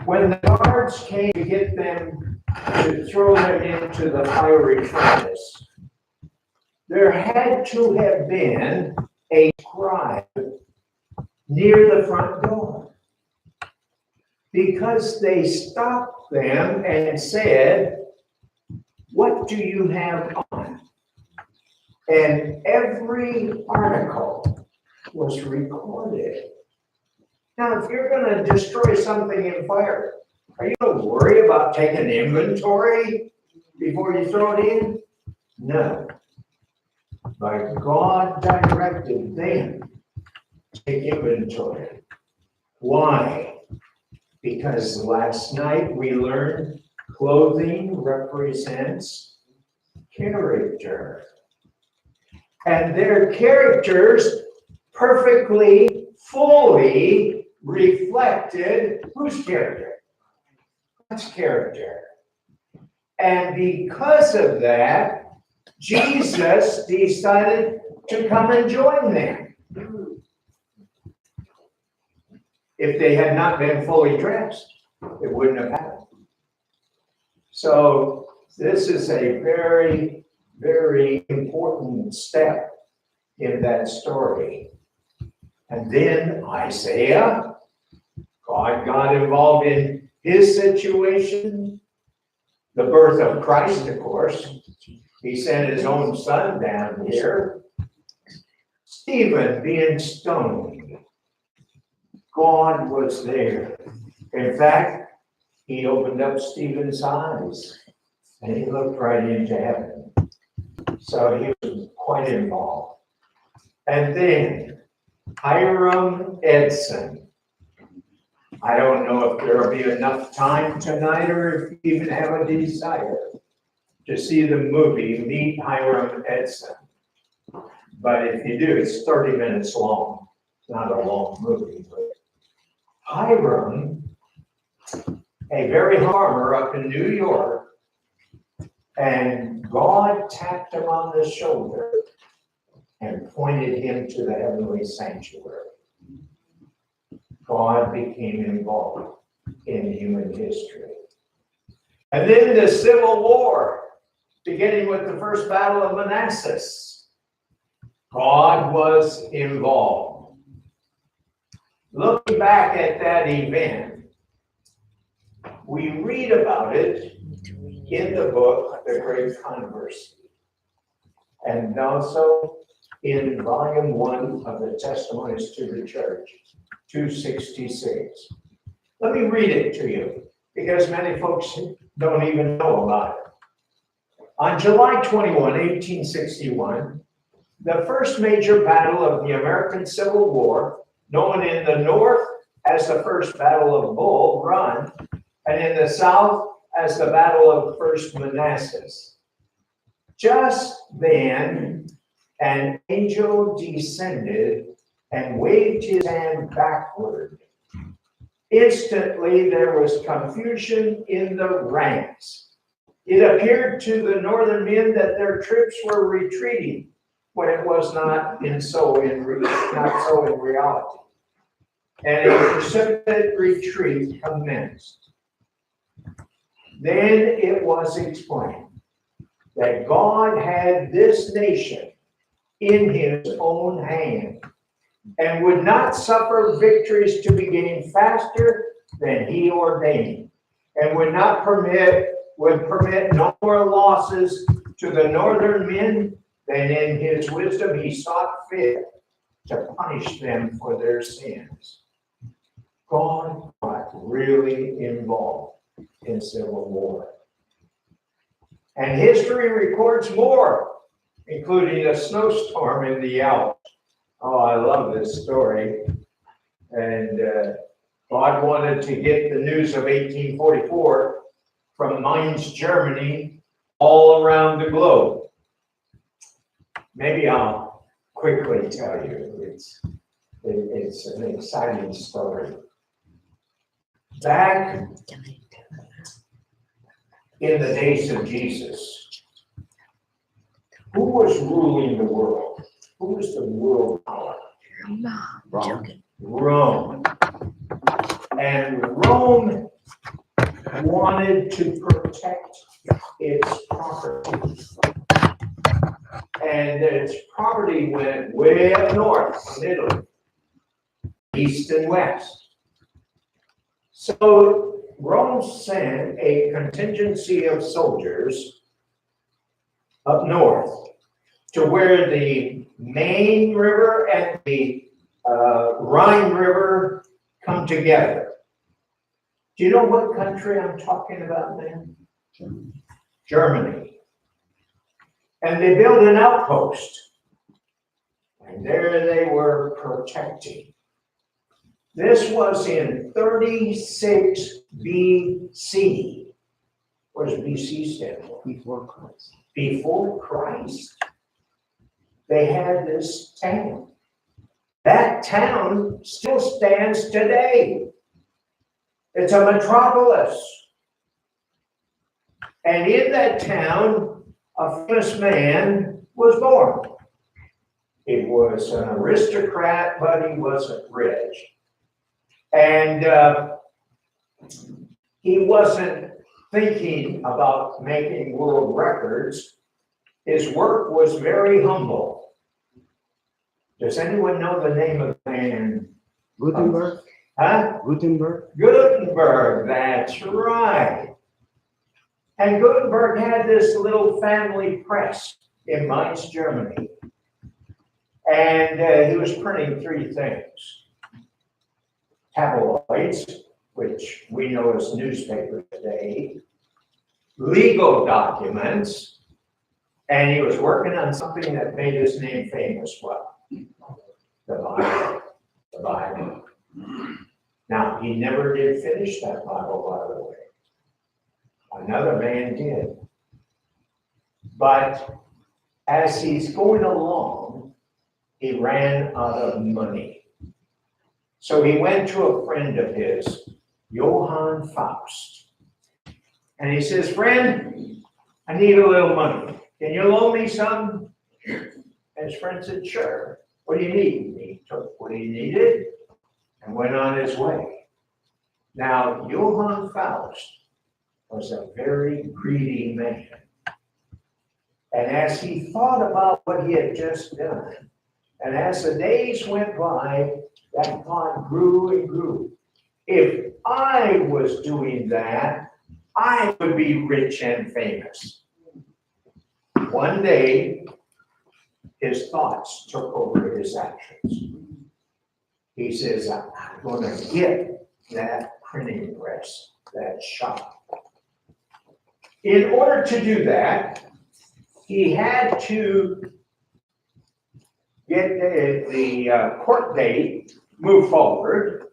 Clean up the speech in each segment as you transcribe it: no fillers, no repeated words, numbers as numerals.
When the guards came to get them to throw them into the fiery furnace, there had to have been a scribe near the front door, because they stopped them and said, "What do you have on?" And every article was recorded. Now, if you're going to destroy something in fire, are you going to worry about taking inventory before you throw it in? No. But God directed them to take inventory. Why? Because last night we learned clothing represents character. And their characters perfectly, fully reflected whose character? God's character. And because of that, Jesus decided to come and join them. If they had not been fully dressed, it wouldn't have happened. So this is a very, very important step in that story. And then Isaiah, God got involved in his situation. The birth of Christ, of course. He sent his own son down here. Stephen being stoned. God was there. In fact, he opened up Stephen's eyes and he looked right into heaven. So he was quite involved. And then Hiram Edson. I don't know if there'll be enough time tonight or if you even have a desire to see the movie Meet Hiram Edson. But if you do, it's 30 minutes long. It's not a long movie. But Hiram, a very farmer up in New York, and God tapped him on the shoulder and pointed him to the heavenly sanctuary. God became involved in human history. And then the Civil War, beginning with the first battle of Manassas, God was involved. Looking back at that event, we read about it in the book, The Great Controversy, and also in volume 1 of the Testimonies to the Church, 266. Let me read it to you, because many folks don't even know about it. On July 21, 1861, the first major battle of the American Civil War, known in the North as the First Battle of Bull Run, and in the South as the Battle of First Manassas. Just then, an angel descended and waved his hand backward. Instantly, there was confusion in the ranks. It appeared to the northern men that their troops were retreating, when it was not so in reality. And a precipitate retreat commenced. Then it was explained that God had this nation in his own hand and would not suffer victories to be gained faster than he ordained, and would permit no more losses to the northern men than in his wisdom he saw fit to punish them for their sins. God got really involved in Civil War. And history records more, including a snowstorm in the Alps. Oh, I love this story. And God wanted to get the news of 1844 from Mainz, Germany, all around the globe. Maybe I'll quickly tell you. It's an exciting story. Back in the days of Jesus, who was ruling the world? Who was the world power? Rome. And Rome wanted to protect its property. And its property went way up north from Italy, east and west. So Rome sent a contingency of soldiers up north to where the Main River and the Rhine River come together. Do you know what country I'm talking about then? Germany. And they built an outpost. And there they were protecting. This was in 36 BC. What does BC stand for? Before Christ. Before Christ. They had this town. That town still stands today. It's a metropolis. And in that town, a famous man was born. He was an aristocrat, but he wasn't rich. And he wasn't thinking about making world records. His work was very humble. Does anyone know the name of the man? Gutenberg? Huh? Gutenberg? Gutenberg, that's right. And Gutenberg had this little family press in Mainz, Germany. And he was printing three things. Tabloids, which we know as newspapers today, legal documents, and he was working on something that made his name famous. Well, the Bible. The Bible. Now, he never did finish that Bible, by the way. Another man did. But as he's going along, he ran out of money. So he went to a friend of his, Johann Faust. And he says, "Friend, I need a little money. Can you loan me some?" And his friend said, "Sure. What do you need?" And he took what he needed and went on his way. Now, Johann Faust was a very greedy man. And as he thought about what he had just done, and as the days went by, that thought grew and grew. If I was doing that, I would be rich and famous. One day, his thoughts took over his actions. He says, "I'm going to get that printing press, that shop." In order to do that, he had to get the court date moved forward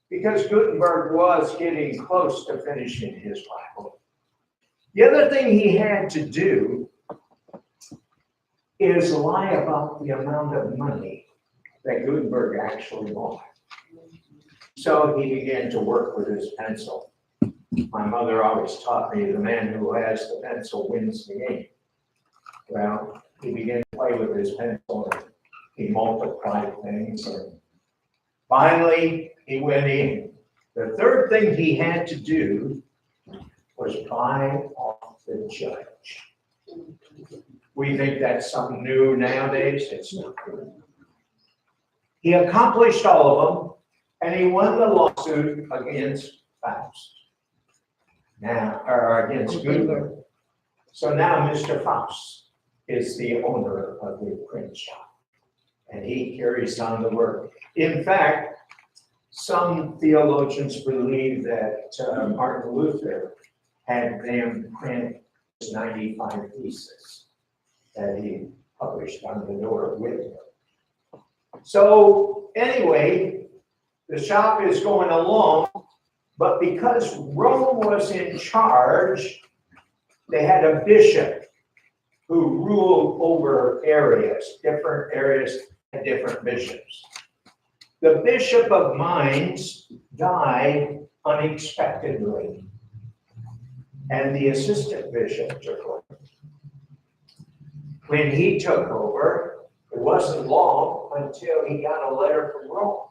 because Gutenberg was getting close to finishing his Bible. The other thing he had to do is lie about the amount of money that Gutenberg actually bought. So he began to work with his pencil. My mother always taught me the man who has the pencil wins the game. Well, he began to play with his pencil and he multiplied things. And finally, he went in. The third thing he had to do was buy off the judge. We think that's something new nowadays. It's not good. He accomplished all of them, and he won the lawsuit against Faust. Now, or against Gutenberg. So now Mr. Faust is the owner of the print shop, and he carries on the work. In fact, some theologians believe that Martin Luther had them print 95 theses that he published on the door with him. So anyway, the shop is going along, but because Rome was in charge, they had a bishop who ruled over areas, different areas and different bishops. The Bishop of Mainz died unexpectedly, and the assistant bishop took over. When he took over, it wasn't long until he got a letter from Rome.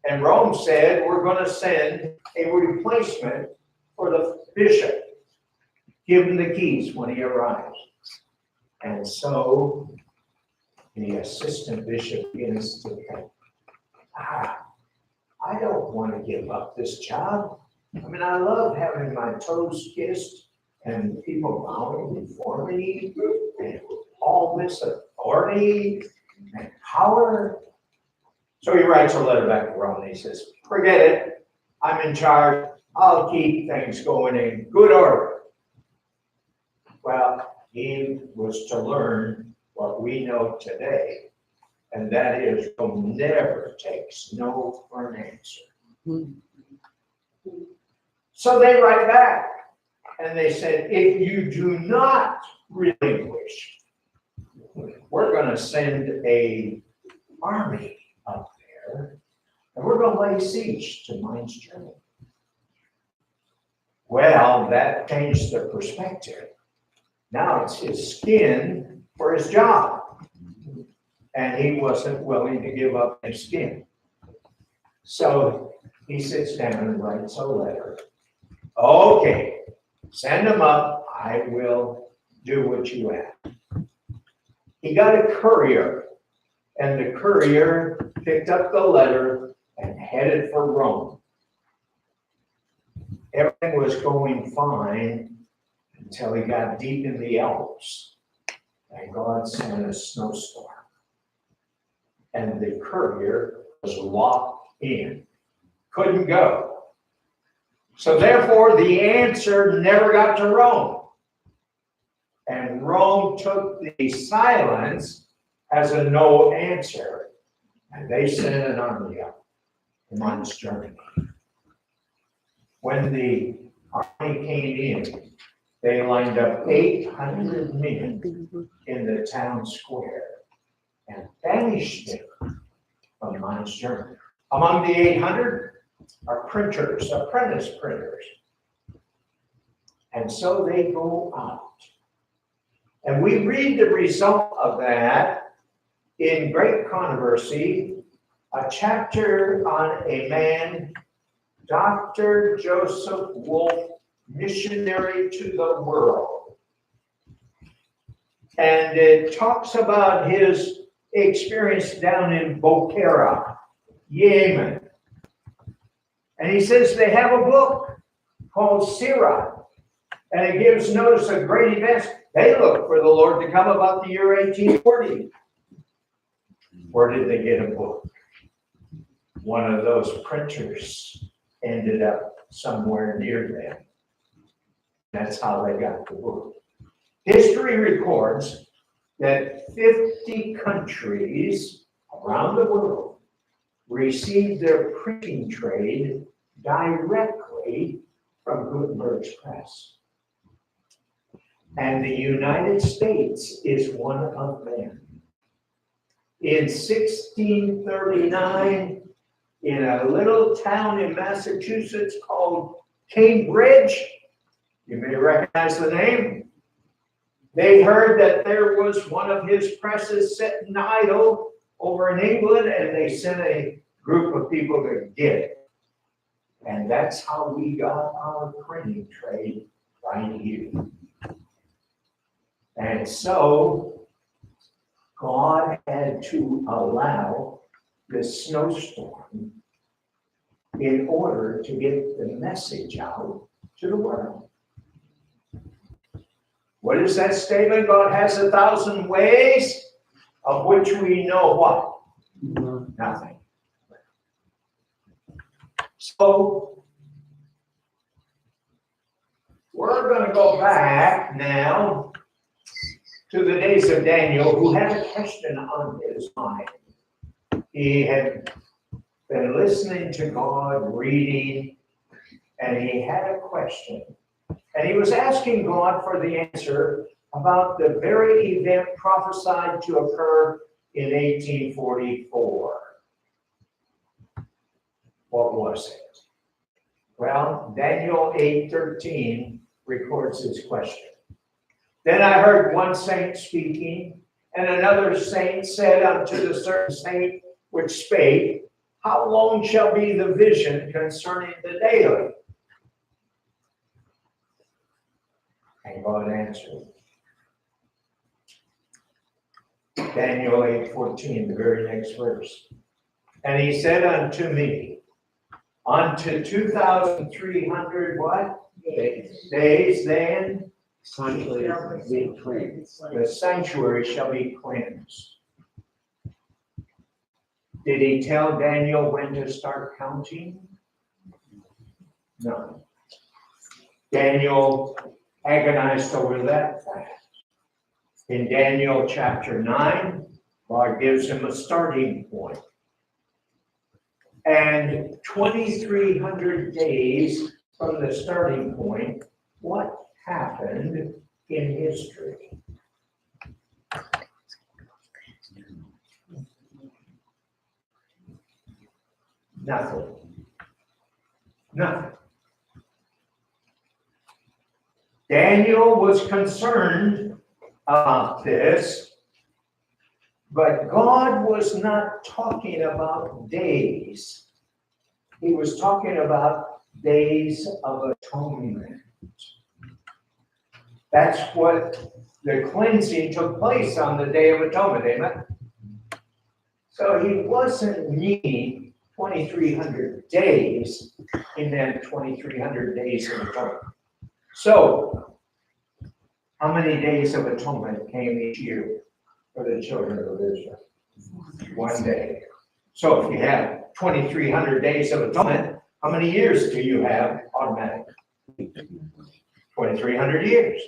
And Rome said, "We're going to send a replacement for the bishop. Give him the keys when he arrives. And so the assistant bishop begins to think, I don't want to give up this job. I mean, I love having my toes kissed and people bowing before me and all this authority and power. So he writes a letter back to Rome and he says, forget it. I'm in charge. I'll keep things going in good order. Well, he was to learn what we know today, and that is Rome never takes no for an answer. So they write back and they said, if you do not relinquish, we're going to send an army up there and we're going to lay siege to Mainz, Germany. Well, that changed the perspective. Now it's his skin for his job. And he wasn't willing to give up his skin. So he sits down and writes a letter. Okay, send him up. I will do what you ask. He got a courier, and the courier picked up the letter and headed for Rome. Everything was going fine until he got deep in the Alps, and God sent a snowstorm. And the courier was locked in, couldn't go. So therefore, the answer never got to Rome. And Rome took the silence as a no answer, and they sent an army up to Mainz, Germany. When the army came in, they lined up 800 men in the town square and banished them from Mainz, Germany. Among the 800 are printers, apprentice printers. And so they go out. And we read the result of that in Great Controversy, a chapter on a man, Dr. Joseph Wolf, missionary to the world. And it talks about his experience down in Bokhara, Yemen. And he says they have a book called Sirah, and it gives notice of great events. They look for the Lord to come about the year 1840. Where did they get a book? One of those printers ended up somewhere near them. That's how they got the book. History records that 50 countries around the world received their printing trade directly from Gutenberg's press. And the United States is one of them. In 1639, in a little town in Massachusetts called Cambridge, you may recognize the name, they heard that there was one of his presses sitting idle over in England, and they sent a group of people to get it. And that's how we got our printing trade right here. And so God had to allow this snowstorm in order to get the message out to the world. What is that statement? God has 1,000 ways, of which we know what? Nothing. So we're going to go back now to the days of Daniel, who had a question on his mind. He had been listening to God, reading, and he had a question. And he was asking God for the answer about the very event prophesied to occur in 1844. What was it? Well, Daniel 8:13 records his question. Then I heard one saint speaking, and another saint said unto the certain saint which spake, how long shall be the vision concerning the daily? God answered. Daniel 8:14, the very next verse. And he said unto me, unto 2,300 what? Days then Sanctuary be cleansed. the sanctuary shall be cleansed. Did he tell Daniel when to start counting? No. Daniel agonized over that fact. In Daniel chapter 9, God gives him a starting point. And 2,300 days from the starting point, what happened in history? Nothing. Nothing. Daniel was concerned about this, but God was not talking about days. He was talking about days of atonement. That's what the cleansing took place on the Day of Atonement, amen? So he wasn't needing 2,300 days in that 2,300 days of atonement. So, how many days of atonement came each year for the children of Israel? 1 day. So if you have 2,300 days of atonement, how many years do you have automatically? 2,300 years.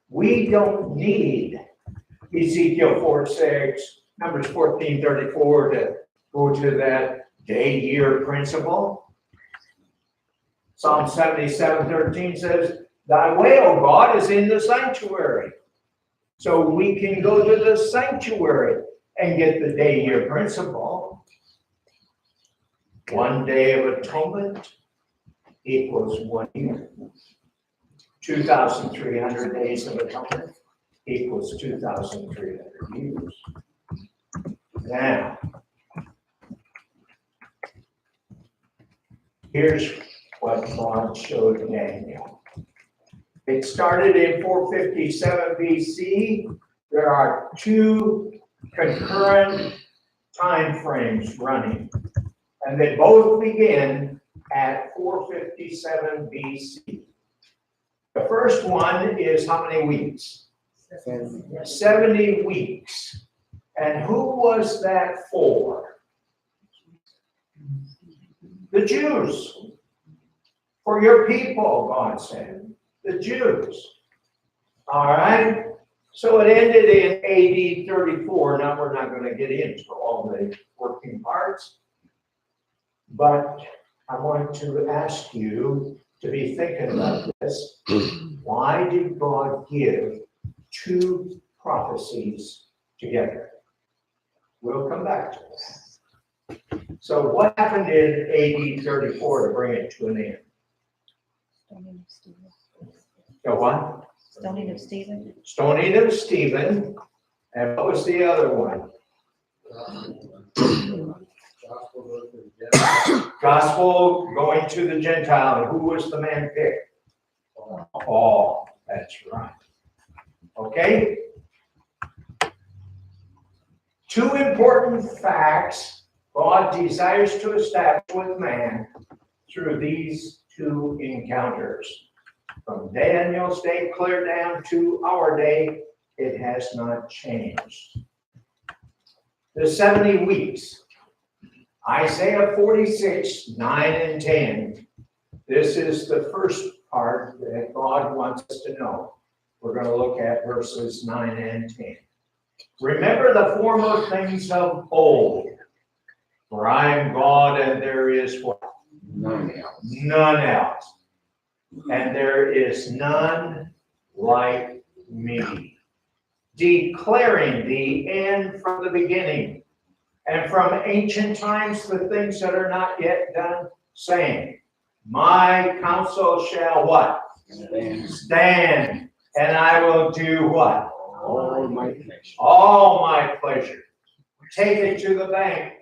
We don't need Ezekiel 4:6, Numbers 14:34 to go to that day-year principle. Psalm 77:13 says, thy way, O God, is in the sanctuary. So we can go to the sanctuary and get the day-year principle. 1 day of atonement equals 1 year. 2,300 days of atonement equals 2,300 years. Now, here's what God showed Daniel. It started in 457 BC. There are two concurrent time frames running, and they both begin at 457 BC. The first one is how many weeks? 70 weeks. And who was that for? The Jews. For your people, God said. The Jews. All right? So it ended in AD 34. Now we're not going to get into all the working parts. But I want to ask you to be thinking about this. Why did God give two prophecies together? We'll come back to that. So what happened in AD 34 to bring it to an end? Stoning of Stephen. The what? Stoning of Stephen. Stoning of Stephen. And what was the other one? Gospel going to the Gentile. Who was the man picked? Paul. That's right. Okay? Two important facts God desires to establish with man through these two encounters. From Daniel's day clear down to our day, it has not changed. The 70 weeks. Isaiah 46, 9 and 10. This is the first part that God wants us to know. We're going to look at verses 9 and 10. Remember the former things of old. For I am God and there is what? None else. None else. And there is none like me. Declaring the end from the beginning. And from ancient times the things that are not yet done, saying, my counsel shall what? Stand. And I will do what? All my pleasure. All my pleasure. Take it to the bank.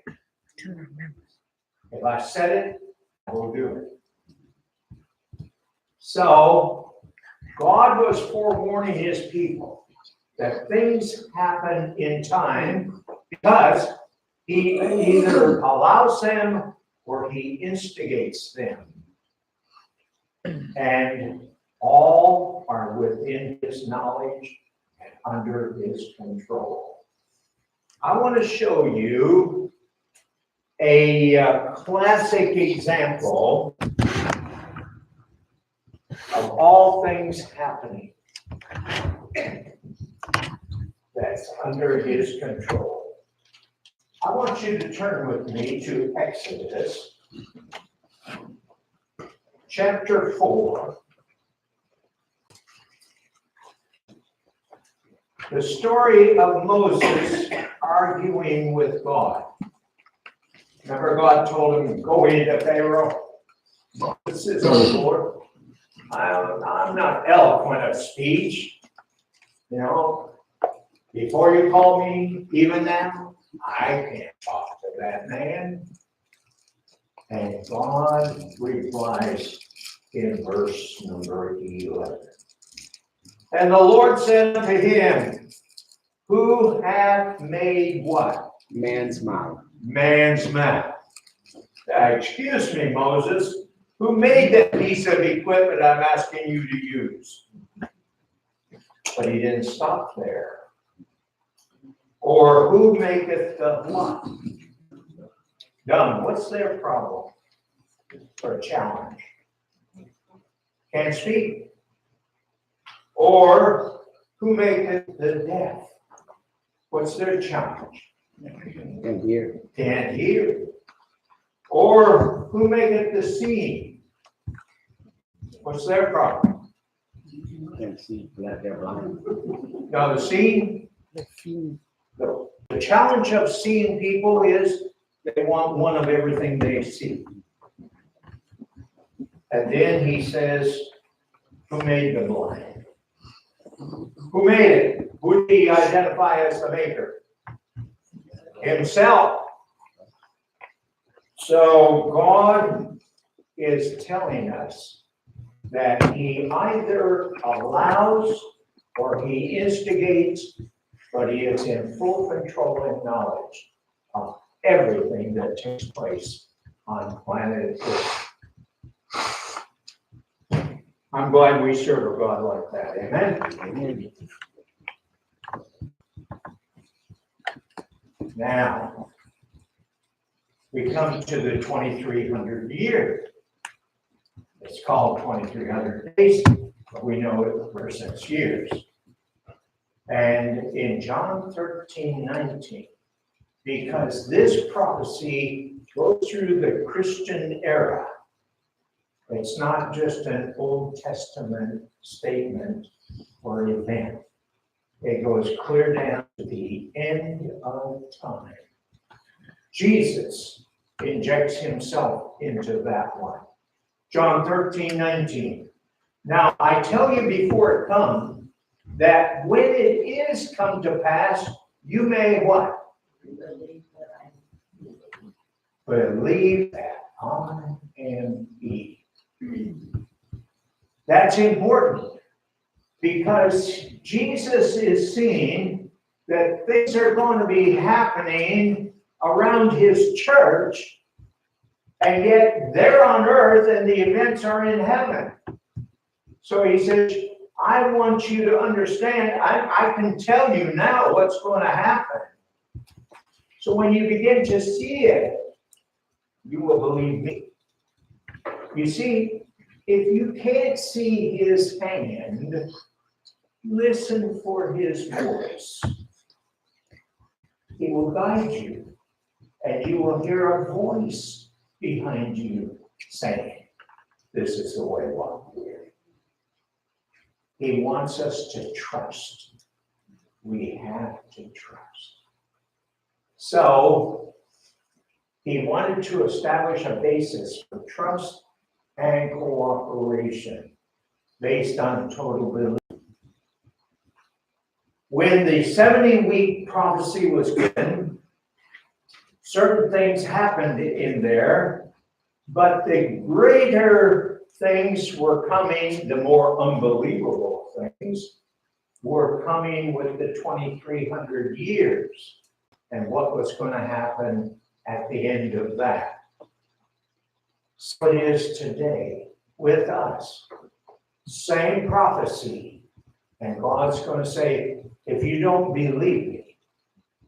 If I said it, I will do it. So, God was forewarning his people that things happen in time because he either allows them or he instigates them. And all are within his knowledge and under his control. I want to show you a classic example of all things happening that's under his control. I want you to turn with me to Exodus chapter 4. The story of Moses arguing with God. Remember, God told him, go into Pharaoh. Moses says, oh Lord, I'm not eloquent of speech. You know, before you call me, even now, I can't talk to that man. And God replies in verse number 11. And the Lord said to him, who hath made what? Man's mouth. Man's mouth. Excuse me, Moses. Who made that piece of equipment I'm asking you to use? But he didn't stop there. Or who maketh the what? Dumb. What's their problem? Or challenge? Can't speak. Or who maketh the deaf? What's their challenge? And here. Can't hear. Or who maketh the seeing? What's their problem? Can see that they're blind. Now the seeing, the challenge of seeing people is they want one of everything they see. And then he says, who made the blind? Who made it? Who did he identify as the maker? Himself. So God is telling us that he either allows or he instigates, but he is in full control and knowledge of everything that takes place on planet Earth. I'm glad we serve a God like that. Amen? Amen. Now, we come to the 2300 year. It's called 2300 days, but we know it for 6 years. And in John 13:19, because this prophecy goes through the Christian era, it's not just an Old Testament statement or event. It goes clear down to the end of time. Jesus injects himself into that one. John 13:19. Now, I tell you before it comes, that when it is come to pass, you may what? Believe that I am he. That's important because Jesus is seeing that things are going to be happening around his church, and yet they're on earth and the events are in heaven. So he says, I want you to understand, I can tell you now what's going to happen. So when you begin to see it, you will believe me. You see, if you can't see his hand, listen for his voice. He will guide you, and you will hear a voice behind you saying, this is the way, walk here. He wants us to trust. We have to trust. So, he wanted to establish a basis for trust and cooperation based on total belief. When the 70-week prophecy was given, certain things happened in there, but the greater things were coming, the more unbelievable things were coming with the 2,300 years and what was going to happen at the end of that. So it is today with us. Same prophecy. And God's going to say, if you don't believe me,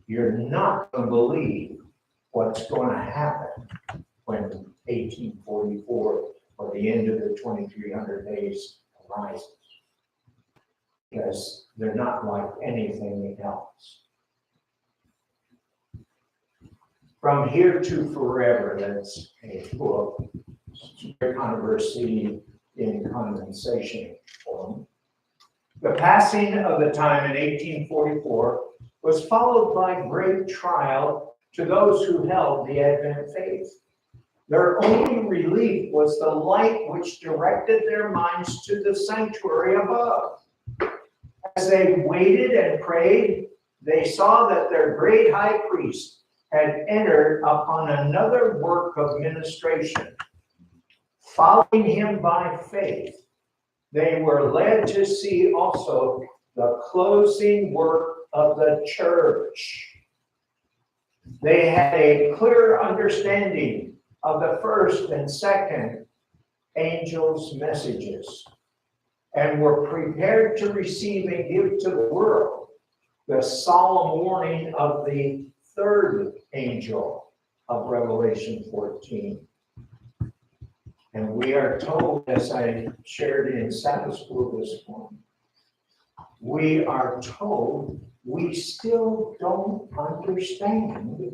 you're not going to believe what's going to happen when 1844 or the end of the 2,300 days arises. Because they're not like anything else. From Here to Forever, that's a book, controversy in condensation form. The passing of the time in 1844 was followed by great trial to those who held the Advent faith. Their only relief was the light which directed their minds to the sanctuary above. As they waited and prayed, they saw that their great high priest had entered upon another work of ministration. Following him by faith, they were led to see also the closing work of the church. They had a clear understanding of the first and second angels' messages and were prepared to receive and give to the world the solemn warning of the third angel of Revelation 14. And we are told, as I shared in Sabbath school this morning, we are told we still don't understand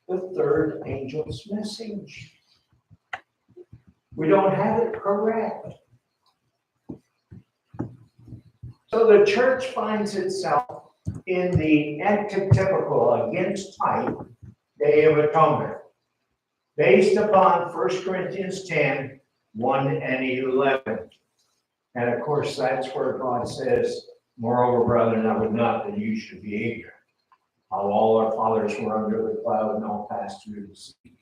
the third angel's message. We don't have it correct. So the church finds itself in the antitypical, against type, Day of Atonement, based upon 1 Corinthians 10, 1 and 11. And of course, that's where God says, moreover, brethren, I would not that you should be ignorant, how all our fathers were under the cloud and all passed through the sea.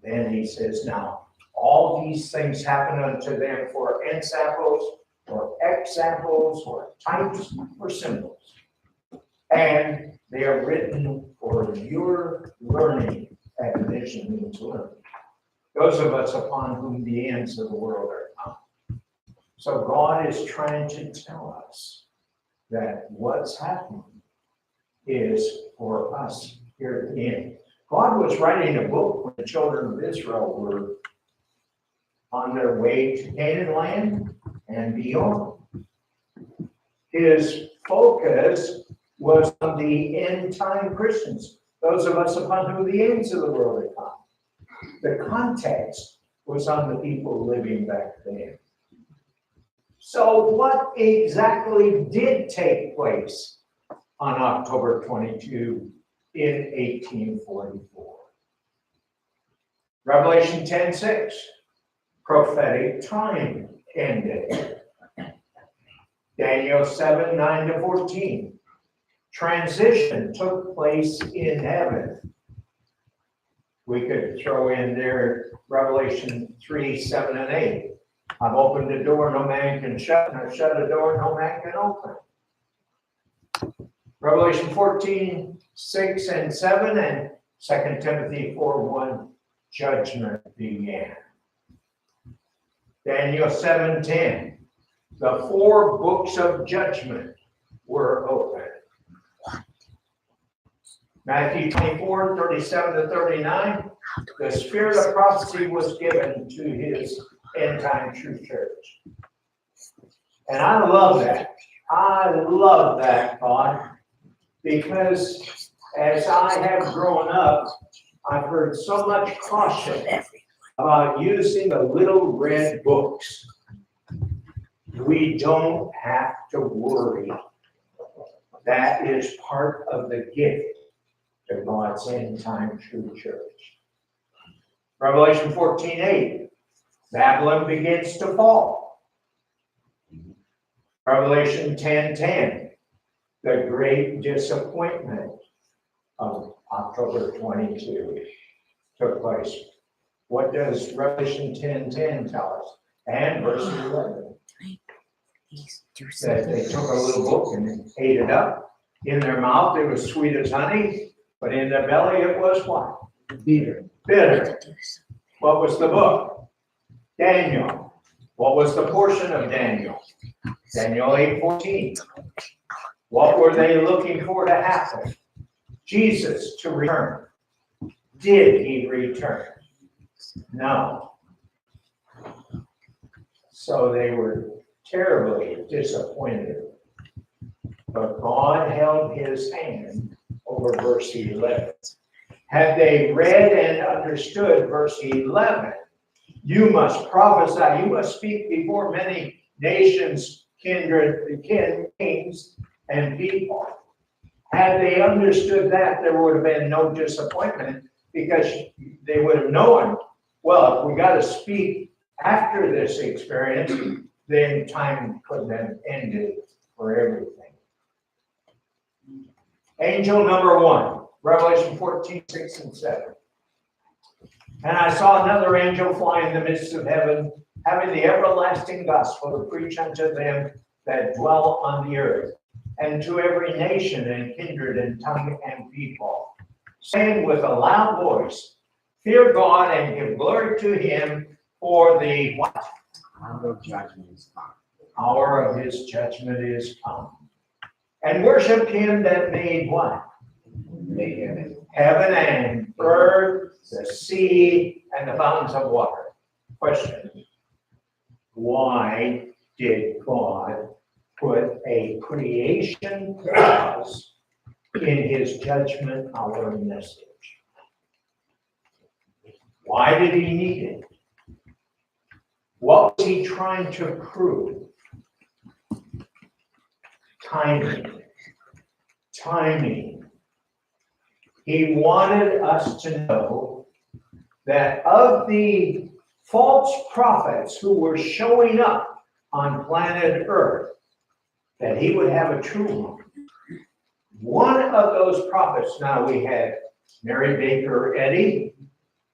Then he says, now, all these things happen unto them for ensamples, or examples, or types, or symbols. And they are written for your learning, admonition means learning. Those of us upon whom the ends of the world are come. So God is trying to tell us that what's happening is for us here at the end. God was writing a book when the children of Israel were on their way to Canaan land and beyond. His focus was on the end time Christians, those of us upon whom the ends of the world are come. The context was on the people living back then. So what exactly did take place on October 22 in 1844? Revelation 10:6, prophetic time ended. Daniel 7:9-14, transition took place in heaven. We could throw in there Revelation 3:7 and 8. I've opened a door no man can shut, and I've shut a door no man can open. Revelation 14:6 and 7, and 2 Timothy 4:1, judgment began. Daniel 7:10, the 4 books of judgment were opened. Matthew 24:37-39, the spirit of prophecy was given to his end time true church. And I love that. I love that thought, because as I have grown up, I've heard so much caution about using the little red books. We don't have to worry. That is part of the gift to God's end time true church. Revelation 14:8, Babylon begins to fall. Revelation 10:10, the great disappointment of October 22 took place. What does Revelation 10:10 tell us? And verse 11, Do that they took a little book and ate it up. In their mouth it was sweet as honey, but in their belly it was what? Bitter. Bitter. What was the book? Daniel. What was the portion of Daniel? Daniel 8:14. What were they looking for to happen? Jesus to return. Did he return? No. So they were terribly disappointed. But God held his hand over verse 11. Had they read and understood verse 11, you must prophesy, you must speak before many nations, kindred, kings, and people. Had they understood that, there would have been no disappointment, because they would have known, well, if we got to speak after this experience, then time could have ended for everything. Angel number 1, Revelation 14:6 and 7. And I saw another angel fly in the midst of heaven, having the everlasting gospel to preach unto them that dwell on the earth, and to every nation and kindred and tongue and people, saying with a loud voice, fear God and give glory to him, for the what? Hour of judgment is come. Hour of his judgment is come. And worship him that made what? Made heaven. Heaven and earth, the sea, and the fountains of water. Question: why did God put a creation clause in his judgment hour message? Why did he need it? What was he trying to prove? Timing. Timing. He wanted us to know that of the false prophets who were showing up on planet Earth, that he would have a true one. One of those prophets, now we had Mary Baker Eddy,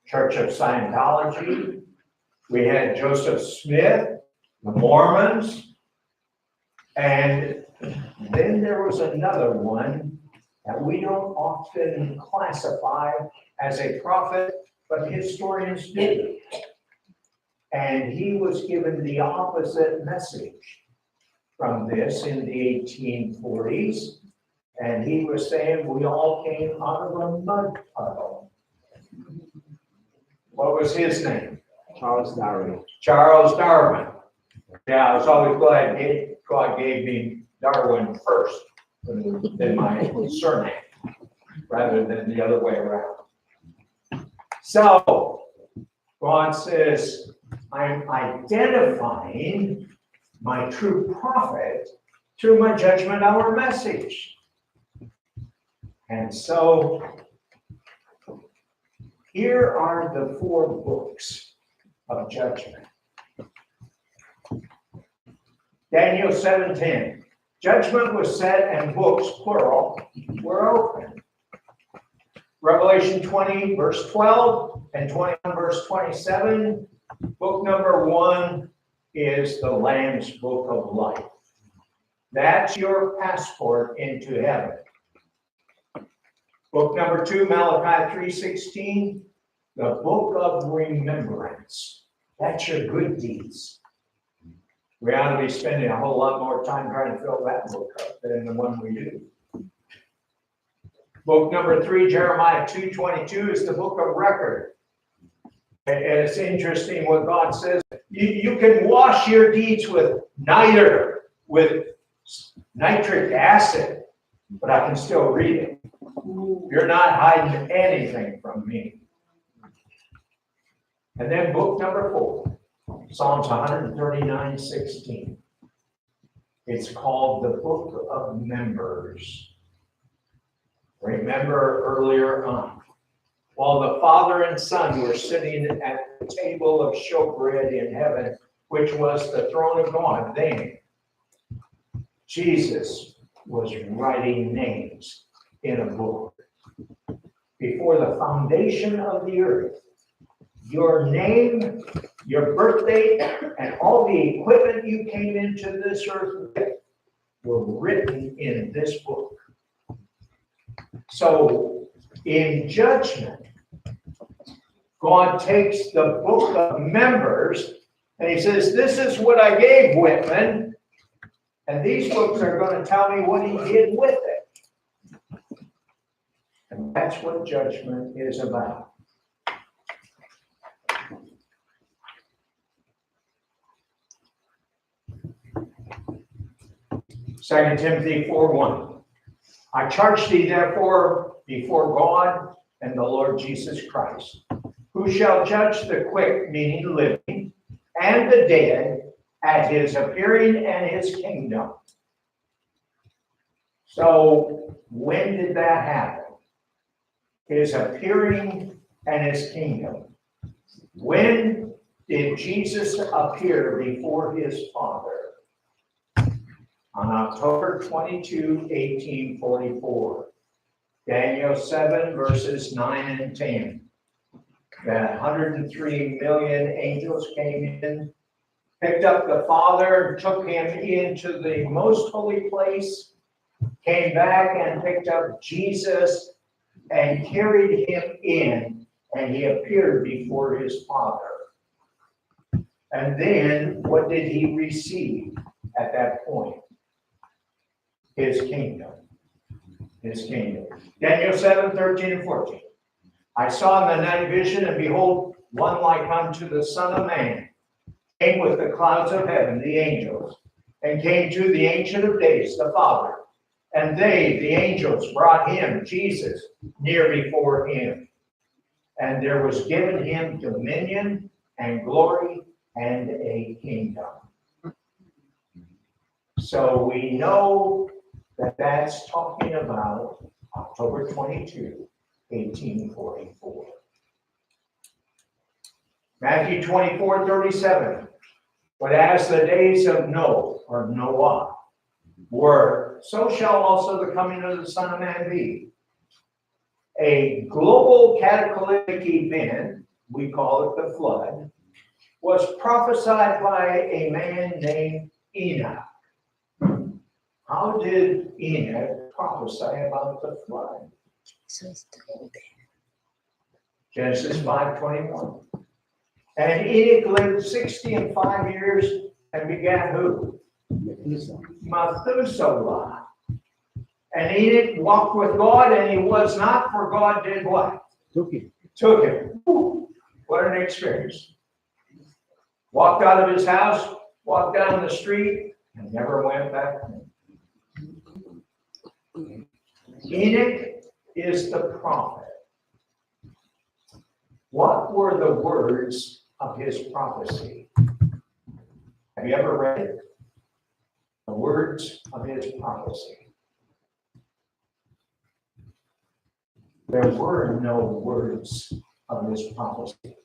Church of Scientology, we had Joseph Smith, the Mormons, and then there was another one that we don't often classify as a prophet, but historians do. And he was given the opposite message from this in the 1840s. And he was saying we all came out of a mud puddle. What was his name? Charles Darwin. Charles Darwin. Yeah, I was always glad God gave me Darwin first than my surname, rather than the other way around. So, God says, I'm identifying my true prophet through my judgment hour message. And so, here are the 4 books of judgment. Daniel 7:10. Judgment was set and books, plural, were opened. Revelation 20, verse 12 and 21, verse 27. Book number 1 is the Lamb's Book of Life. That's your passport into heaven. Book number 2, Malachi 3:16, the Book of Remembrance. That's your good deeds. We ought to be spending a whole lot more time trying to fill that book up than the one we do. Book number 3, Jeremiah 2:22, is the book of record. And it's interesting what God says. You can wash your deeds with niter, with nitric acid, but I can still read it. You're not hiding anything from me. And then book number 4. Psalms 139:16. It's called the Book of Members. Remember earlier on, while the Father and Son were sitting at the table of showbread in heaven, which was the throne of God, then Jesus was writing names in a book. Before the foundation of the earth, your name your birth date, and all the equipment you came into this earth with were written in this book. So in judgment, God takes the book of members and he says, this is what I gave Whitman, and these books are going to tell me what he did with it. And that's what judgment is about. 2 Timothy 4:1. I charge thee therefore before God and the Lord Jesus Christ, who shall judge the quick, meaning living, and the dead at his appearing and his kingdom. So when did that happen? His appearing and his kingdom. When did Jesus appear before his Father? On October 22, 1844. Daniel 7, verses 9 and 10. That 103 million angels came in, picked up the Father, took him into the most holy place, came back and picked up Jesus and carried him in, and he appeared before his Father. And then what did he receive at that point? His kingdom. His kingdom. Daniel 7, 13 and 14. I saw in the night vision, and behold, one like unto the Son of Man, came with the clouds of heaven, the angels, and came to the Ancient of Days, the Father. And they, the angels, brought him, Jesus, near before him. And there was given him dominion and glory and a kingdom. So we know that that's talking about October 22, 1844. Matthew 24, 37. But as the days of Noah were, so shall also the coming of the Son of Man be. A global cataclysmic event, we call it the flood, was prophesied by a man named Enoch. How did Enoch prophesy about the flood? Genesis 5:21. And Enoch lived 60 and 5 years and began who? Methuselah. And Enoch walked with God, and he was not, for God did what? Took him. Took him. What an experience. Walked out of his house, walked down the street, and never went back home. Enoch is the prophet. What were the words of his prophecy? Have you ever read it? The words of his prophecy. There were no words of his prophecy.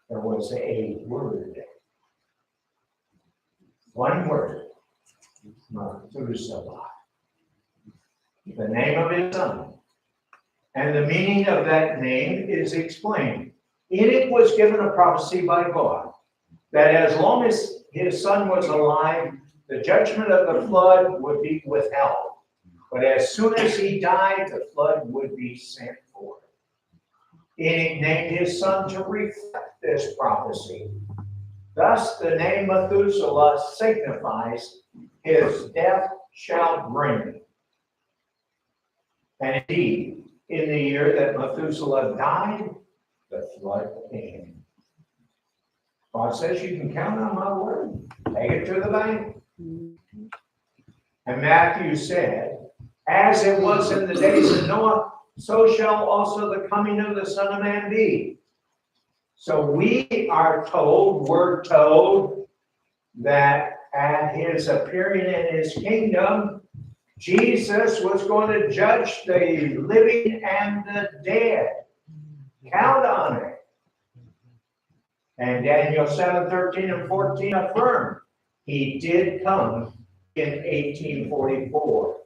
There was a word. One word. Methuselah. The name of his son. And the meaning of that name is explained. Enoch was given a prophecy by God that as long as his son was alive, the judgment of the flood would be withheld. But as soon as he died, the flood would be sent forth. Enoch named his son to reflect this prophecy. Thus, the name Methuselah signifies his death shall bring. And indeed, in the year that Methuselah died, the flood came. God says you can count on my word. Take it to the bank. And Matthew said, as it was in the days of Noah, so shall also the coming of the Son of Man be. So we are told, we're told, that at his appearing in his kingdom, Jesus was going to judge the living and the dead. Count on it. And Daniel 7, 13 and 14 affirm he did come in 1844.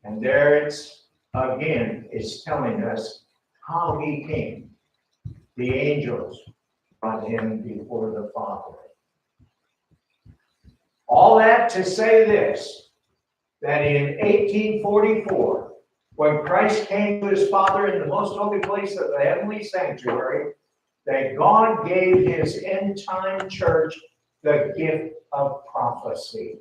And there it's again, it's telling us how he came. The angels brought him before the Father. All that to say this, that in 1844, when Christ came to his Father in the most holy place of the heavenly sanctuary, that God gave his end-time church the gift of prophecy.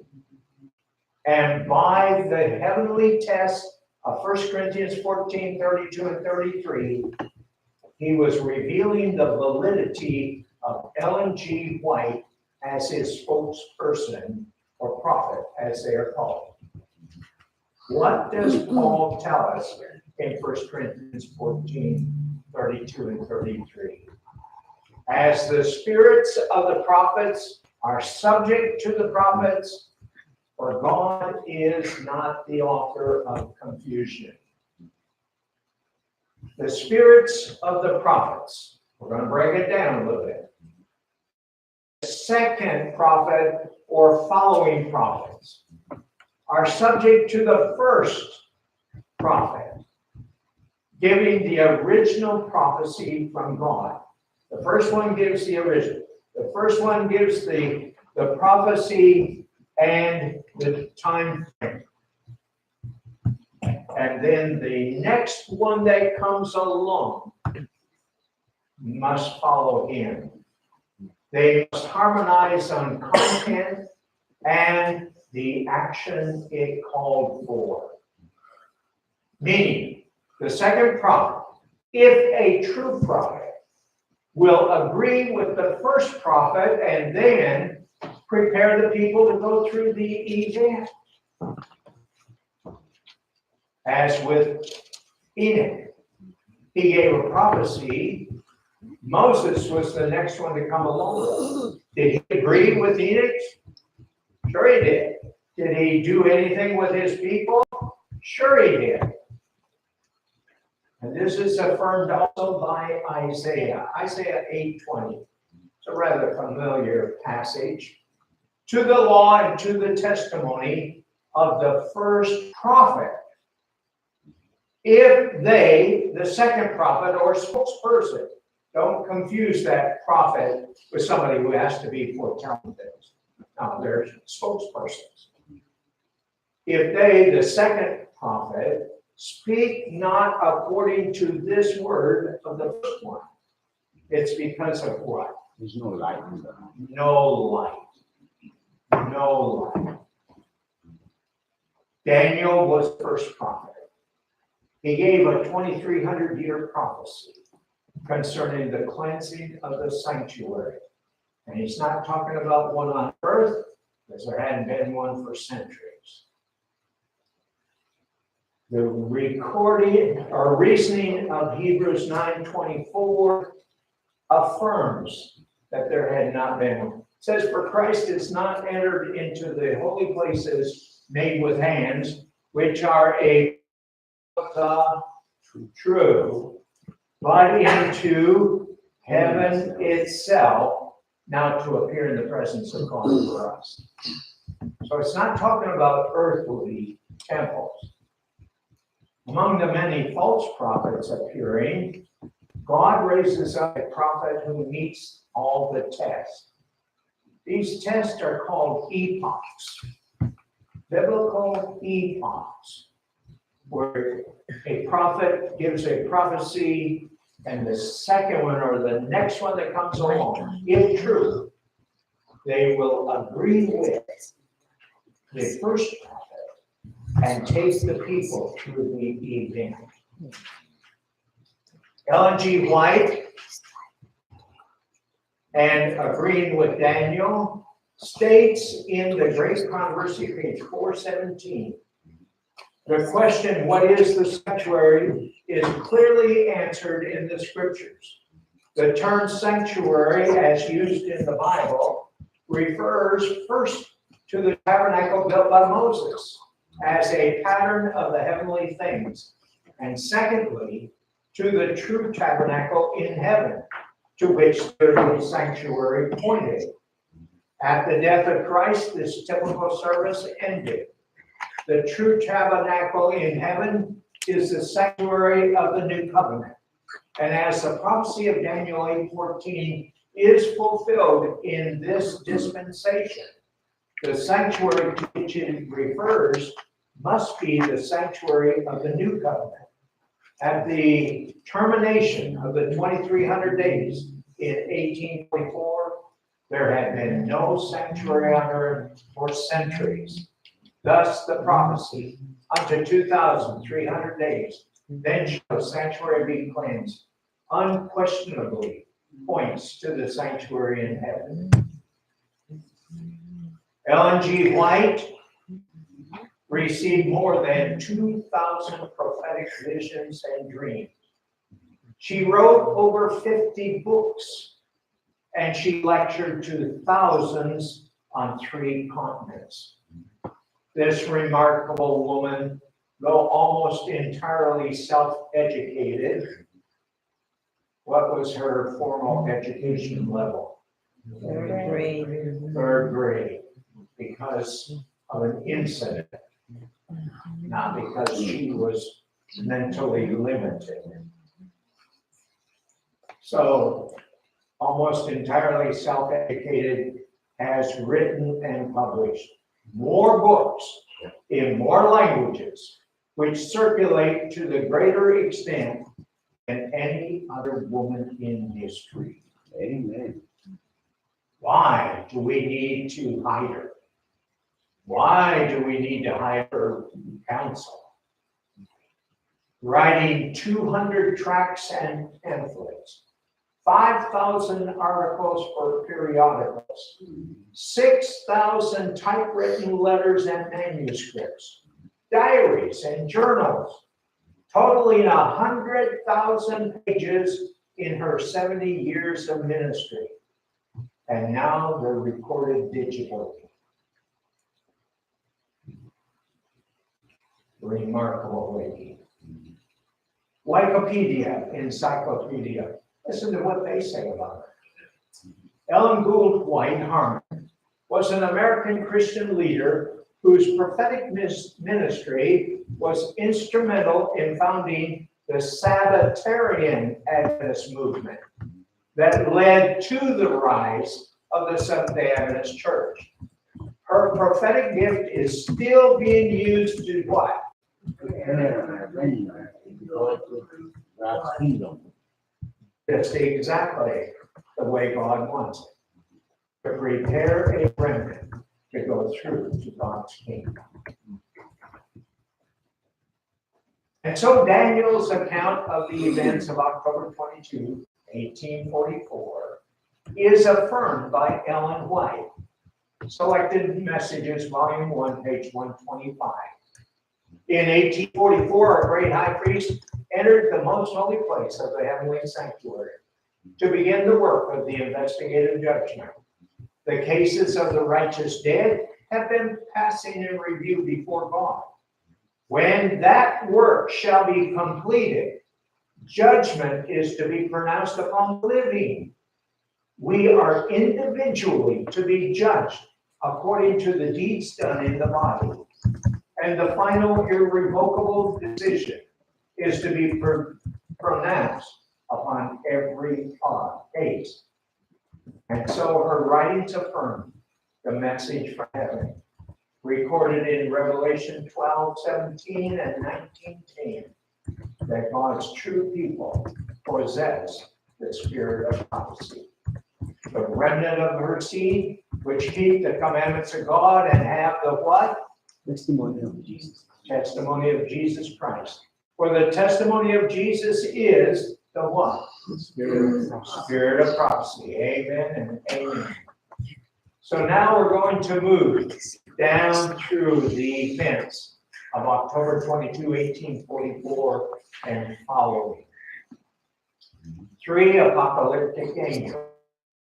And by the heavenly test of 1 Corinthians 14, 32 and 33, he was revealing the validity of Ellen G. White as his spokesperson or prophet, as they are called. What does Paul tell us in 1 Corinthians 14, 32 and 33? As the spirits of the prophets are subject to the prophets, for God is not the author of confusion. The spirits of the prophets, we're going to break it down a little bit. The second prophet or following prophets are subject to the first prophet, giving the original prophecy from God. The first one gives the original. The first one gives the prophecy and the time frame. And then the next one that comes along must follow him. They must harmonize on content and the action it called for. Meaning, the second prophet, if a true prophet, will agree with the first prophet and then prepare the people to go through the event. As with Enoch, he gave a prophecy. Moses was the next one to come along. Did he agree with Enoch? Sure he did. Did he do anything with his people? Sure he did. And this is affirmed also by Isaiah. Isaiah 8:20. It's a rather familiar passage. To the law and to the testimony of the first prophet, if they, the second prophet or spokesperson, don't confuse that prophet with somebody who has to be foretelling things. Now, there's spokespersons. If they, the second prophet, speak not according to this word of the first one, it's because of what? There's no light in them. No light. No light. Daniel was the first prophet. He gave a 2,300-year prophecy concerning the cleansing of the sanctuary. And he's not talking about one on earth, because there hadn't been one for centuries. The recording or reasoning of Hebrews 9:24 affirms that there had not been one. It says, for Christ is not entered into the holy places made with hands, which are a true, but into heaven itself, now to appear in the presence of God for us. So it's not talking about earthly temples. Among the many false prophets appearing, God raises up a prophet who meets all the tests. These tests are called epochs, biblical epochs, where a prophet gives a prophecy and the second one or the next one that comes along, if true, they will agree with the first prophet and take the people through the event. Ellen G. White, and agreeing with Daniel, states in the Great Controversy, page 417, the question, what is the sanctuary, is clearly answered in the scriptures. The term sanctuary, as used in the Bible, refers first to the tabernacle built by Moses as a pattern of the heavenly things, and secondly, to the true tabernacle in heaven, to which the sanctuary pointed. At the death of Christ, this typical service ended. The true tabernacle in heaven is the sanctuary of the new covenant. And as the prophecy of Daniel 8:14 is fulfilled in this dispensation. The sanctuary to which it refers must be the sanctuary of the new covenant. At the termination of the 2300 days in 1844, there had been no sanctuary on earth for centuries. Thus, the prophecy, unto 2,300 days, then shall the sanctuary be cleansed, unquestionably points to the sanctuary in heaven. Ellen G. White received more than 2,000 prophetic visions and dreams. She wrote over 50 books, and she lectured to thousands on 3 continents. This remarkable woman, though almost entirely self-educated, what was her formal education level? Third grade. Third grade, because of an incident, not because she was mentally limited. So, almost entirely self-educated, has written and published more books in more languages, which circulate to the greater extent than any other woman in history. Amen. Why do we need to hide her? Why do we need to hide her counsel? Writing 200 tracts and pamphlets, 5,000 articles for periodicals, 6,000 typewritten letters and manuscripts, diaries and journals, totaling 100,000 pages in her 70 years of ministry. And now they're recorded digitally. Remarkable lady. Wikipedia, encyclopedia. Listen to what they say about her. Ellen Gould White Harmon was an American Christian leader whose prophetic ministry was instrumental in founding the Sabbatarian Adventist movement that led to the rise of the Seventh-day Adventist Church. Her prophetic gift is still being used to what? God's kingdom. That's exactly the way God wants it. To prepare a remnant to go through to God's kingdom. And so Daniel's account of the events of October 22, 1844, is affirmed by Ellen White. Selected Messages, Volume 1, page 125. In 1844, a great high priest entered the most holy place of the heavenly sanctuary to begin the work of the investigative judgment. The cases of the righteous dead have been passing in review before God. When that work shall be completed, judgment is to be pronounced upon the living. We are individually to be judged according to the deeds done in the body. And the final irrevocable decision is to be pronounced upon every case. And so her writings affirm the message from heaven, recorded in Revelation 12:17 and 19:10, that God's true people possess the spirit of prophecy. The remnant of her seed, which keep the commandments of God and have the what? Testimony of Jesus. Testimony of Jesus Christ. For the testimony of Jesus is the what? The spirit of prophecy. Spirit of prophecy. Amen and amen. So now we're going to move down through the events of October 22, 1844 and following. 3 apocalyptic angels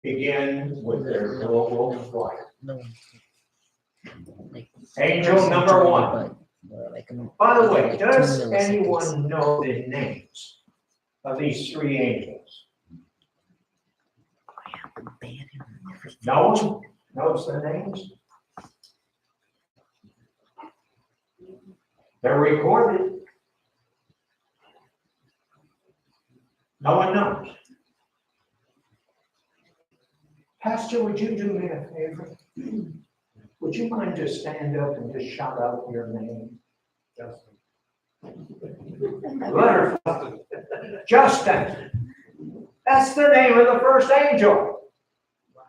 begin with their global flight. No. Like, Angel number 1. Like, By the way, like does 2 milliseconds. anyone know the names of these 3 angels? Ban him and everything. No one knows the names? They're recorded. No one knows. Pastor, would you do me a favor? Would you mind to stand up and just shout out your name? Letter Justin. That's the name of the first angel.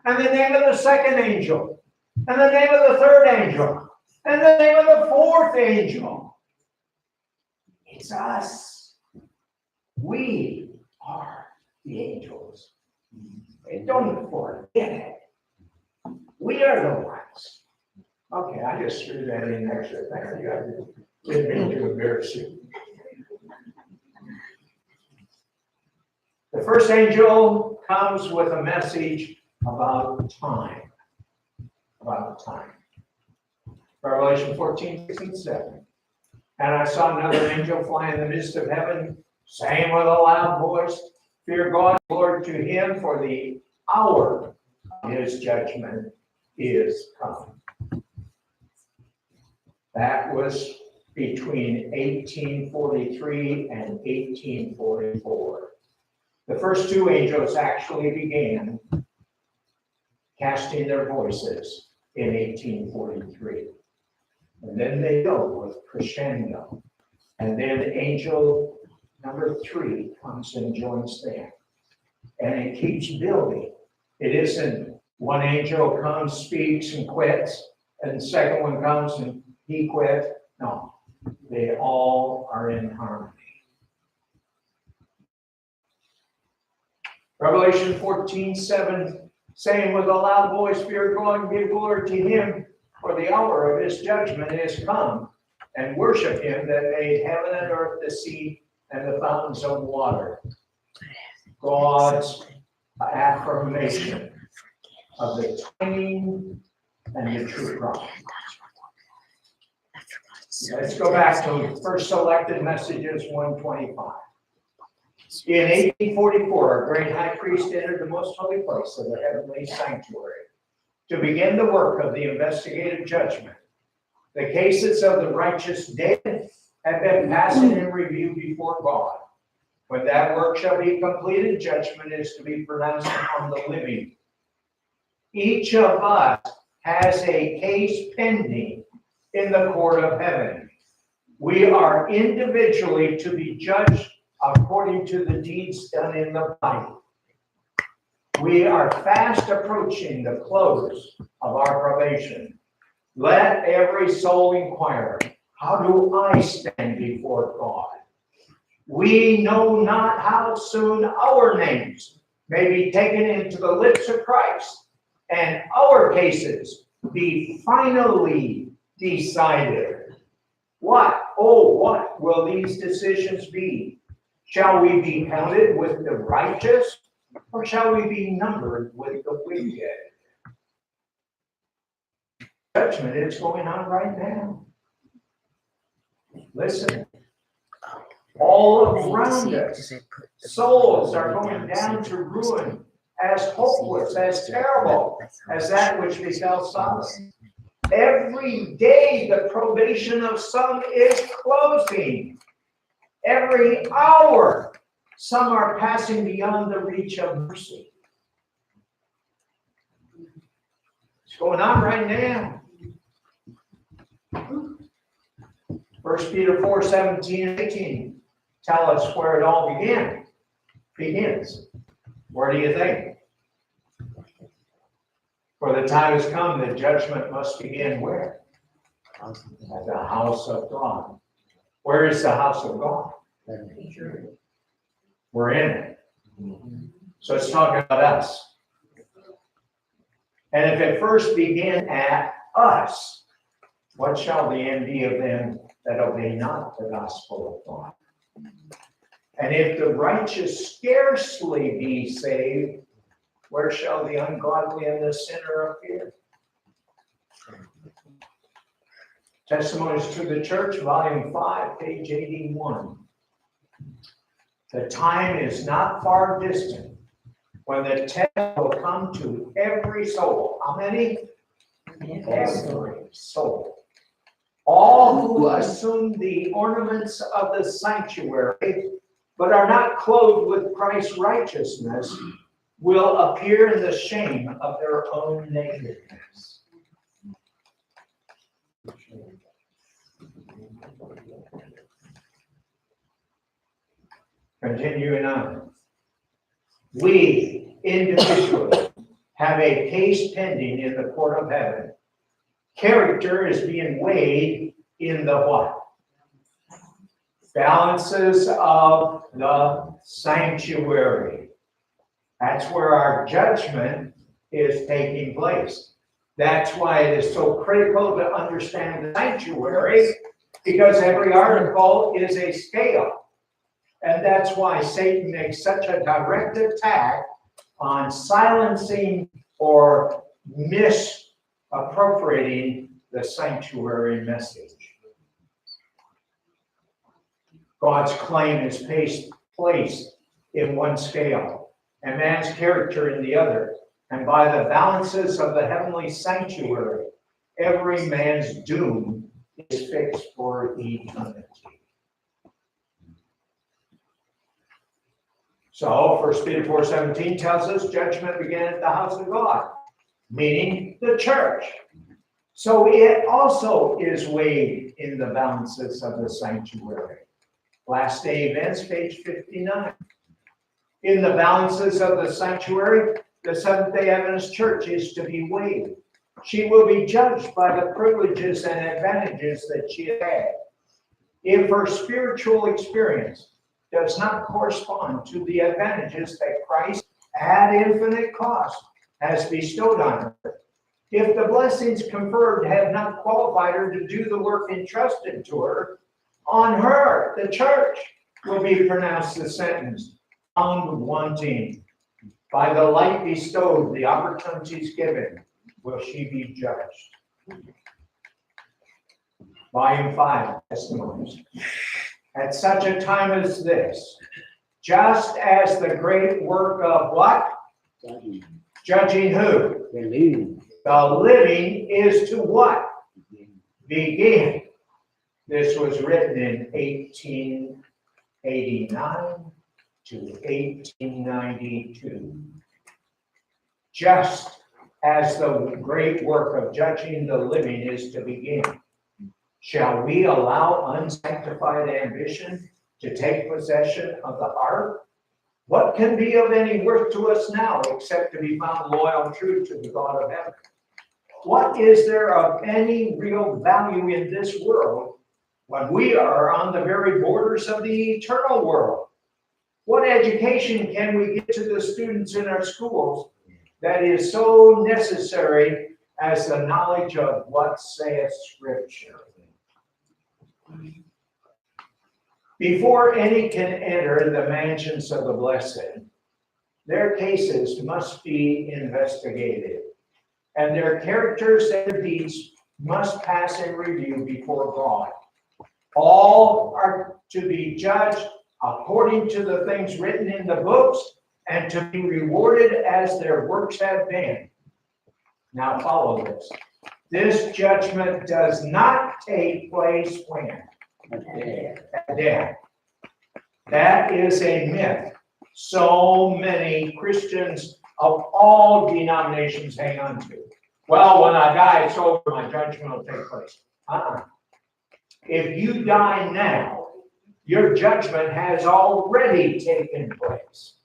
And the name of the second angel. And the name of the third angel. And the name of the fourth angel. It's us. We are the angels. And don't forget it. We are the ones. Okay, I just threw that in extra. Thank you. I didn't mean to embarrass you. The first angel comes with a message about time. About time. Revelation 14, 6 and 7. And I saw another angel fly in the midst of heaven, saying with a loud voice, fear God, Lord, to him, for the hour of his judgment is come. That was between 1843 and 1844. The first two angels actually began casting their voices in 1843. And then they go with crescendo. And then angel number 3 comes and joins them. And it keeps building. It isn't one angel comes, speaks, and quits, and the second one comes and he quits. No, they all are in harmony. Revelation 14:7, saying with a loud voice, fear God, give glory to him, for the hour of his judgment is come, and worship him that made heaven and earth, the sea, and the fountains of water. God's affirmation of the timing and the true prophet. Let's go back to first selected messages 125. In 1844, a great high priest entered the most holy place of the heavenly sanctuary to begin the work of the investigative judgment. The cases of the righteous dead have been passing in review before God. When that work shall be completed, judgment is to be pronounced upon the living. Each of us has a case pending in the court of heaven. We are individually to be judged according to the deeds done in the body. We are fast approaching the close of our probation. Let every soul inquire, how do I stand before God? We know not how soon our names may be taken into the lips of Christ, and our cases be finally decided. What will these decisions be? Shall we be counted with the righteous, or shall we be numbered with the wicked? Judgment is going on right now. Listen, all around us, souls are going down to ruin, as hopeless, as terrible as that which befell Sodom. Every day the probation of some is closing. Every hour, some are passing beyond the reach of mercy. It's going on right now. 1 Peter 4, 17 and 18 tell us where it all begins. Where do you think? For the time has come that judgment must begin where? At the house of God. Where is the house of God? We're in it. So it's talking about us. And if it first began at us, what shall the end be of them that obey not the gospel of God? And if the righteous scarcely be saved, where shall the ungodly and the sinner appear? Testimonies to the Church, Volume 5, page 81. The time is not far distant when the test will come to every soul. How many? Every soul. All who assume the ornaments of the sanctuary, but are not clothed with Christ's righteousness, will appear in the shame of their own nakedness. Continuing on. We individually have a case pending in the court of heaven. Character is being weighed in the what? Balances of the sanctuary. That's where our judgment is taking place. That's why it is so critical to understand the sanctuary, because every article is a scale. And that's why Satan makes such a direct attack on silencing or misappropriating the sanctuary message. God's claim is placed in one scale, and man's character in the other. And by the balances of the heavenly sanctuary, every man's doom is fixed for eternity. So 1 Peter 4:17 tells us judgment began at the house of God, meaning the church. So it also is weighed in the balances of the sanctuary. Last day events, page 59. In the balances of the sanctuary, the Seventh-day Adventist Church is to be weighed. She will be judged by the privileges and advantages that she has had. If her spiritual experience does not correspond to the advantages that Christ, at infinite cost, has bestowed on her, if the blessings conferred have not qualified her to do the work entrusted to her, on her, the church, will be pronounced the sentence, found wanting. By the light bestowed, the opportunities given, will she be judged. Volume 5, Testimonies. At such a time as this, just as the great work of what? Judging. Judging who? The living. The living is to what? Begin. This was written in 1889 to 1892. Just as the great work of judging the living is to begin, shall we allow unsanctified ambition to take possession of the heart? What can be of any worth to us now except to be found loyal and true to the God of heaven? What is there of any real value in this world when we are on the very borders of the eternal world? What education can we give to the students in our schools that is so necessary as the knowledge of what saith Scripture? Before any can enter the mansions of the blessed, their cases must be investigated, and their characters and deeds must pass in review before God. All are to be judged according to the things written in the books and to be rewarded as their works have been. Now follow this. This judgment does not take place when? At death. That is a myth. So many Christians of all denominations hang on to. Well, when I die, it's over, my judgment will take place. If you die now, your judgment has already taken place.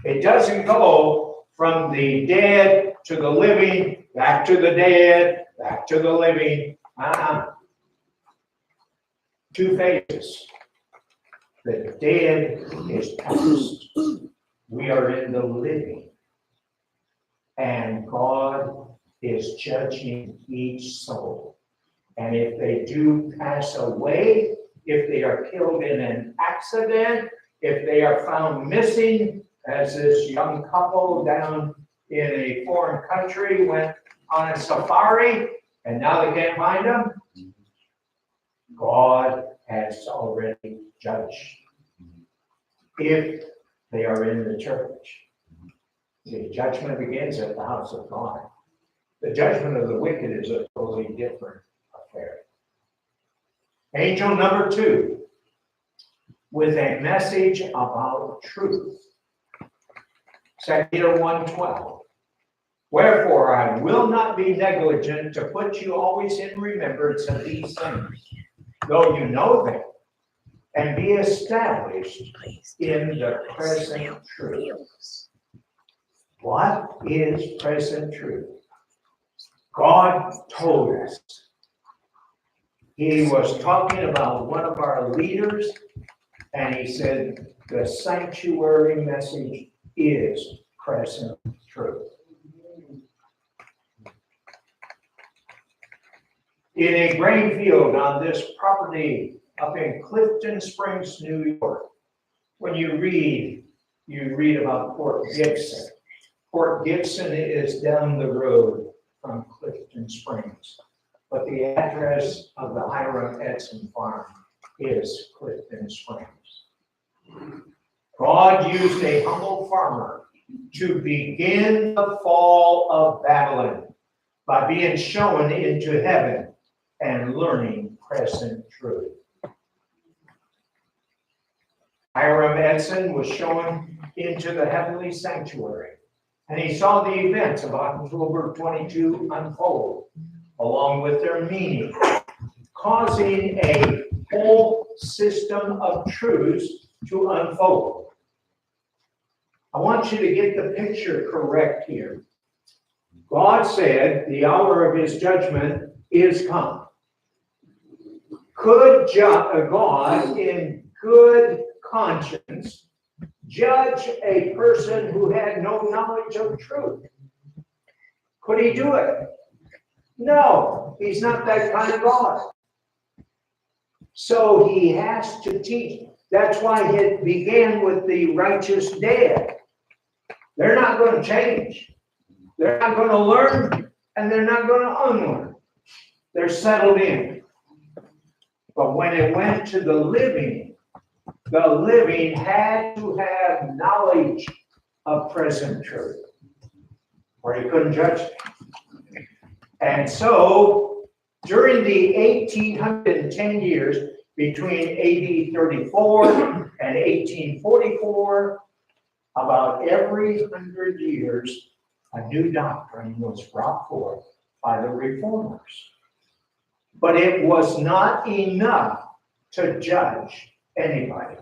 It doesn't go from the dead to the living, back to the dead, back to the living. Two phases. The dead is past. We are in the living. And God is judging each soul. And if they do pass away, if they are killed in an accident, if they are found missing, as this young couple down in a foreign country went on a safari, and now they can't find them, God has already judged. If they are in the church, the judgment begins at the house of God. The judgment of the wicked is a totally different affair. Angel number 2, with a message about truth. 2 Peter 1:12. Wherefore I will not be negligent to put you always in remembrance of these things, though you know them, and be established in the present truth. What is present truth? God told us. He was talking about one of our leaders, and he said the sanctuary message is present truth. In a grain field on this property up in Clifton Springs, New York, when you read about Port Gibson. Port Gibson is down the road from Clifton Springs, but the address of the Hiram Edson farm is Clifton Springs. God used a humble farmer to begin the fall of Babylon by being shown into heaven and learning present truth. Hiram Edson was shown into the heavenly sanctuary, and he saw the events of October 22 unfold, along with their meaning, causing a whole system of truths to unfold. I want you to get the picture correct here. God said the hour of his judgment is come. Could God, in good conscience, judge a person who had no knowledge of truth? Could he do it? No, he's not that kind of God. So he has to teach. That's why it began with the righteous dead. They're not going to change. They're not going to learn, and they're not going to unlearn. They're settled in. But when it went to the living had to have knowledge of present truth, or he couldn't judge it. And so, during the 1810 years between AD 34 and 1844, about every 100 years, a new doctrine was brought forth by the reformers. But it was not enough to judge anybody.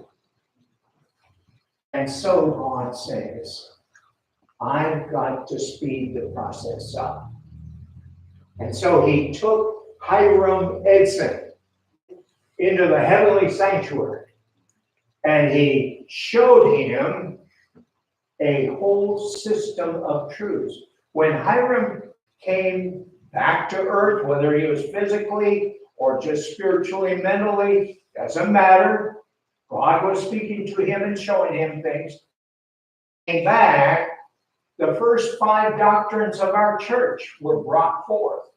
And so God says, I've got to speed the process up. And so he took Hiram Edson into the heavenly sanctuary, and he showed him a whole system of truths. When Hiram came back to earth, whether he was physically or just spiritually, mentally, doesn't matter. God was speaking to him and showing him things. Came back, the first 5 doctrines of our church were brought forth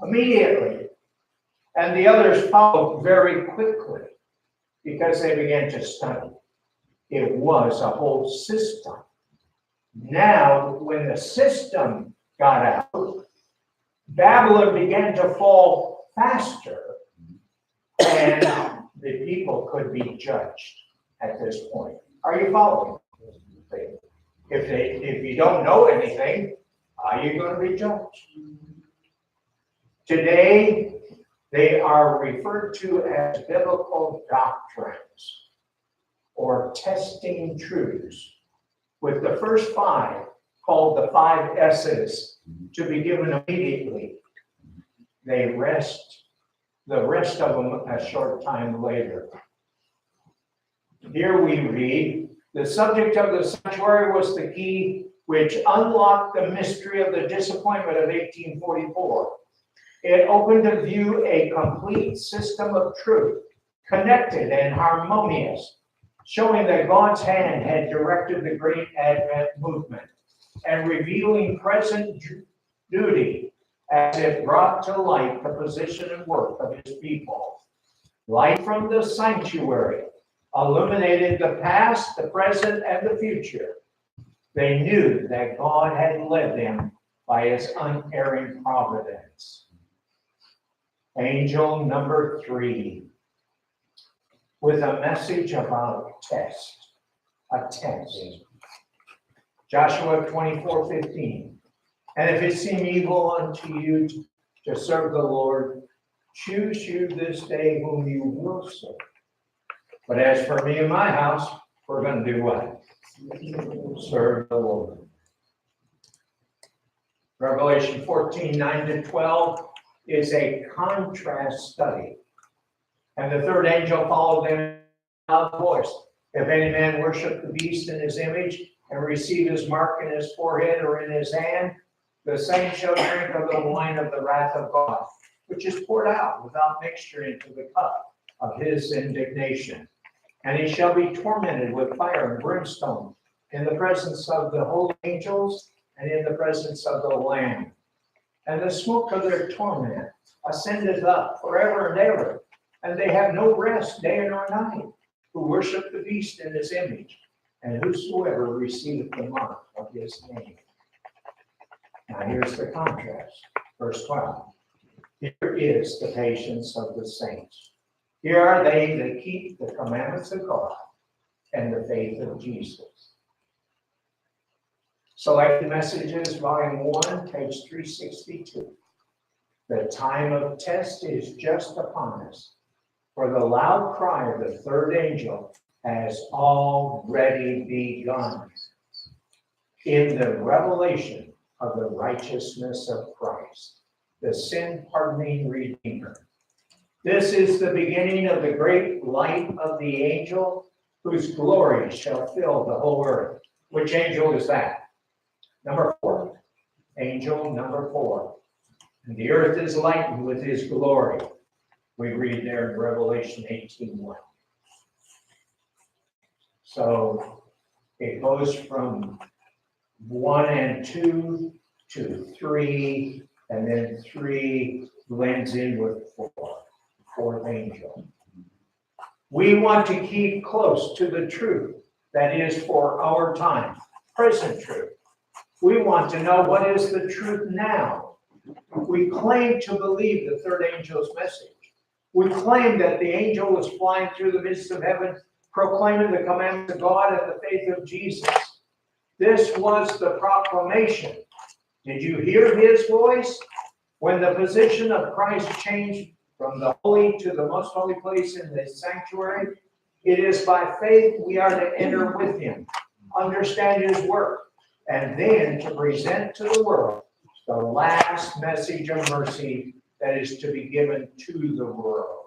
immediately. And the others followed very quickly because they began to study. It was a whole system. Now, when the system got out, Babylon began to fall faster, and the people could be judged at this point. Are you following? If you don't know anything, how are you going to be judged? Today, they are referred to as biblical doctrines or testing truths, with the first 5 called the 5 S's to be given immediately. They rest, the rest of them a short time later. Here we read, the subject of the sanctuary was the key which unlocked the mystery of the disappointment of 1844. It opened to view a complete system of truth, connected and harmonious, showing that God's hand had directed the great Advent movement and revealing present duty as it brought to light the position and work of his people. Light from the sanctuary illuminated the past, the present, and the future. They knew that God had led them by his unerring providence. Angel number 3, with a message about a test. Joshua 24:15. And if it seem evil unto you to serve the Lord, choose you this day whom you will serve. But as for me and my house, we're going to do what? Serve the Lord. Revelation 14:9-12 is a contrast study. And the third angel followed them in a loud voice. If any man worship the beast in his image and receive his mark in his forehead or in his hand, the same shall drink of the wine of the wrath of God, which is poured out without mixture into the cup of his indignation. And he shall be tormented with fire and brimstone in the presence of the holy angels and in the presence of the Lamb. And the smoke of their torment ascendeth up forever and ever, and they have no rest day nor night, who worship the beast in his image, and whosoever receiveth the mark of his name. Now here's the contrast, verse 12. Here is the patience of the saints. Here are they that keep the commandments of God and the faith of Jesus. Selected Messages, Volume 1, page 362. The time of test is just upon us, for the loud cry of the third angel has already begun in the revelation of the righteousness of Christ, the sin-pardoning Redeemer. This is the beginning of the great light of the angel, whose glory shall fill the whole earth. Which angel is that? Number 4. Angel number 4. And the earth is lightened with his glory. We read there in Revelation 18:1. So it goes from 1 and 2 to 3, and then 3 blends in with 4. Fourth angel. We want to keep close to the truth that is for our time, present truth. We want to know what is the truth now. We claim to believe the third angel's message. We claim that the angel was flying through the midst of heaven, proclaiming the commandments of God and the faith of Jesus. This was the proclamation. Did you hear his voice? When the position of Christ changed from the holy to the most holy place in the sanctuary, it is by faith we are to enter with him, understand his work, and then to present to the world the last message of mercy that is to be given to the world.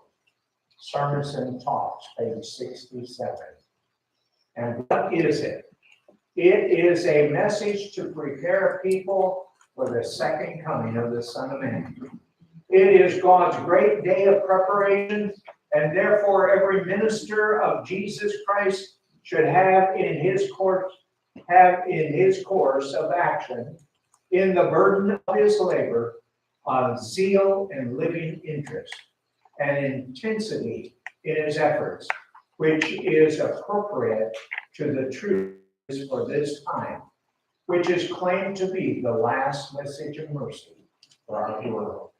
Sermons and Talks, page 67. And what is it? It is a message to prepare people for the second coming of the Son of Man. It is God's great day of preparation, and therefore every minister of Jesus Christ should have in his course of action, in the burden of his labor, zeal and living interest, and intensity in his efforts, which is appropriate to the truth for this time, which is claimed to be the last message of mercy for our world.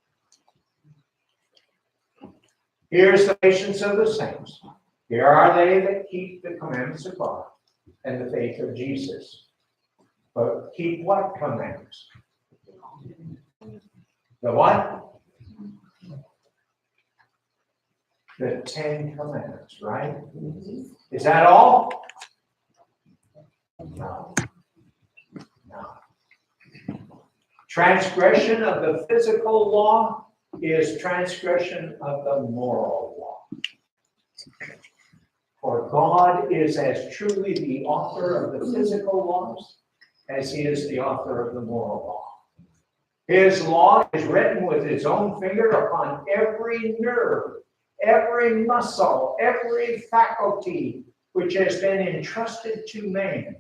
Here's the patience of the saints. Here are they that keep the commandments of God and the faith of Jesus. But keep what commandments? The what? The 10 Commandments, right? Is that all? No. No. Transgression of the physical law is transgression of the moral law. For God is as truly the author of the physical laws as he is the author of the moral law. His law is written with his own finger upon every nerve, every muscle, every faculty which has been entrusted to man.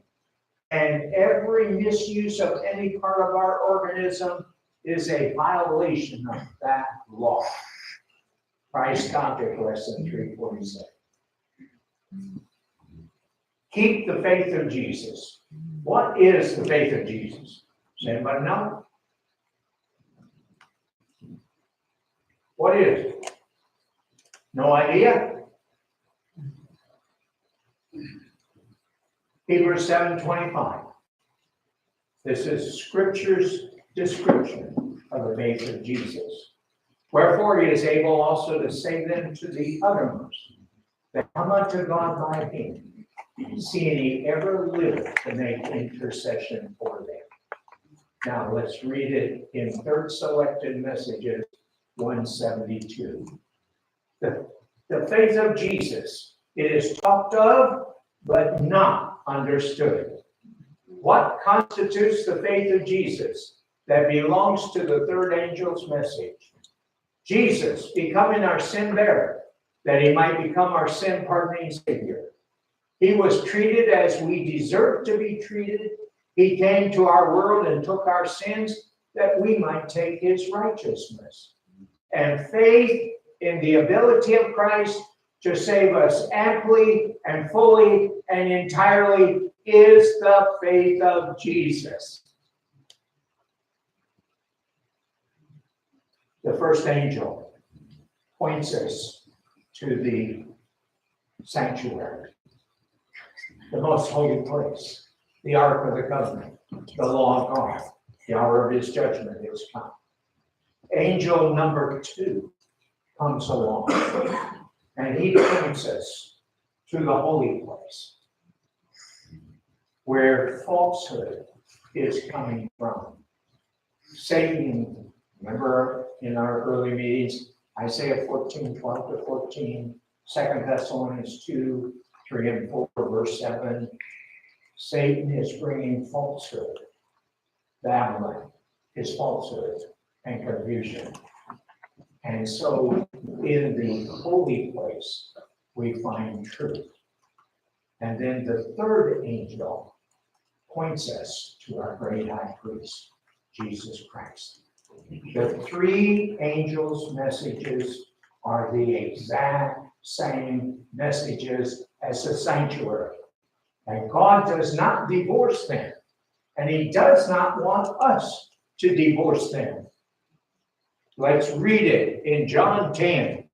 And every misuse of any part of our organism is a violation of that law. Christ Topic, lesson 347. Keep the faith of Jesus. What is the faith of Jesus? Does anybody know? What is it? No idea? Hebrews 7:25. This is Scripture's description of the faith of Jesus. Wherefore he is able also to save them to the uttermost, that come unto God by him, seeing he ever liveth to make intercession for them. Now let's read it in Third Selected Messages 172. The faith of Jesus, it is talked of, but not understood. What constitutes the faith of Jesus that belongs to the third angel's message? Jesus becoming our sin bearer, that he might become our sin pardoning Savior. He was treated as we deserve to be treated. He came to our world and took our sins that we might take his righteousness. And faith in the ability of Christ to save us amply and fully and entirely is the faith of Jesus. The first angel points us to the sanctuary, the most holy place, the Ark of the Covenant, the law of God. The hour of his judgment is come. Angel number 2 comes along, and he points us to the holy place, where falsehood is coming from. Satan, remember in our early meetings, Isaiah 14:12-14, 2 Thessalonians 2:3-4, verse 7, Satan is bringing falsehood. Babylon is falsehood and confusion. And so in the holy place, we find truth. And then the third angel points us to our great high priest, Jesus Christ. The three angels' messages are the exact same messages as the sanctuary. And God does not divorce them. And he does not want us to divorce them. Let's read it in John 10.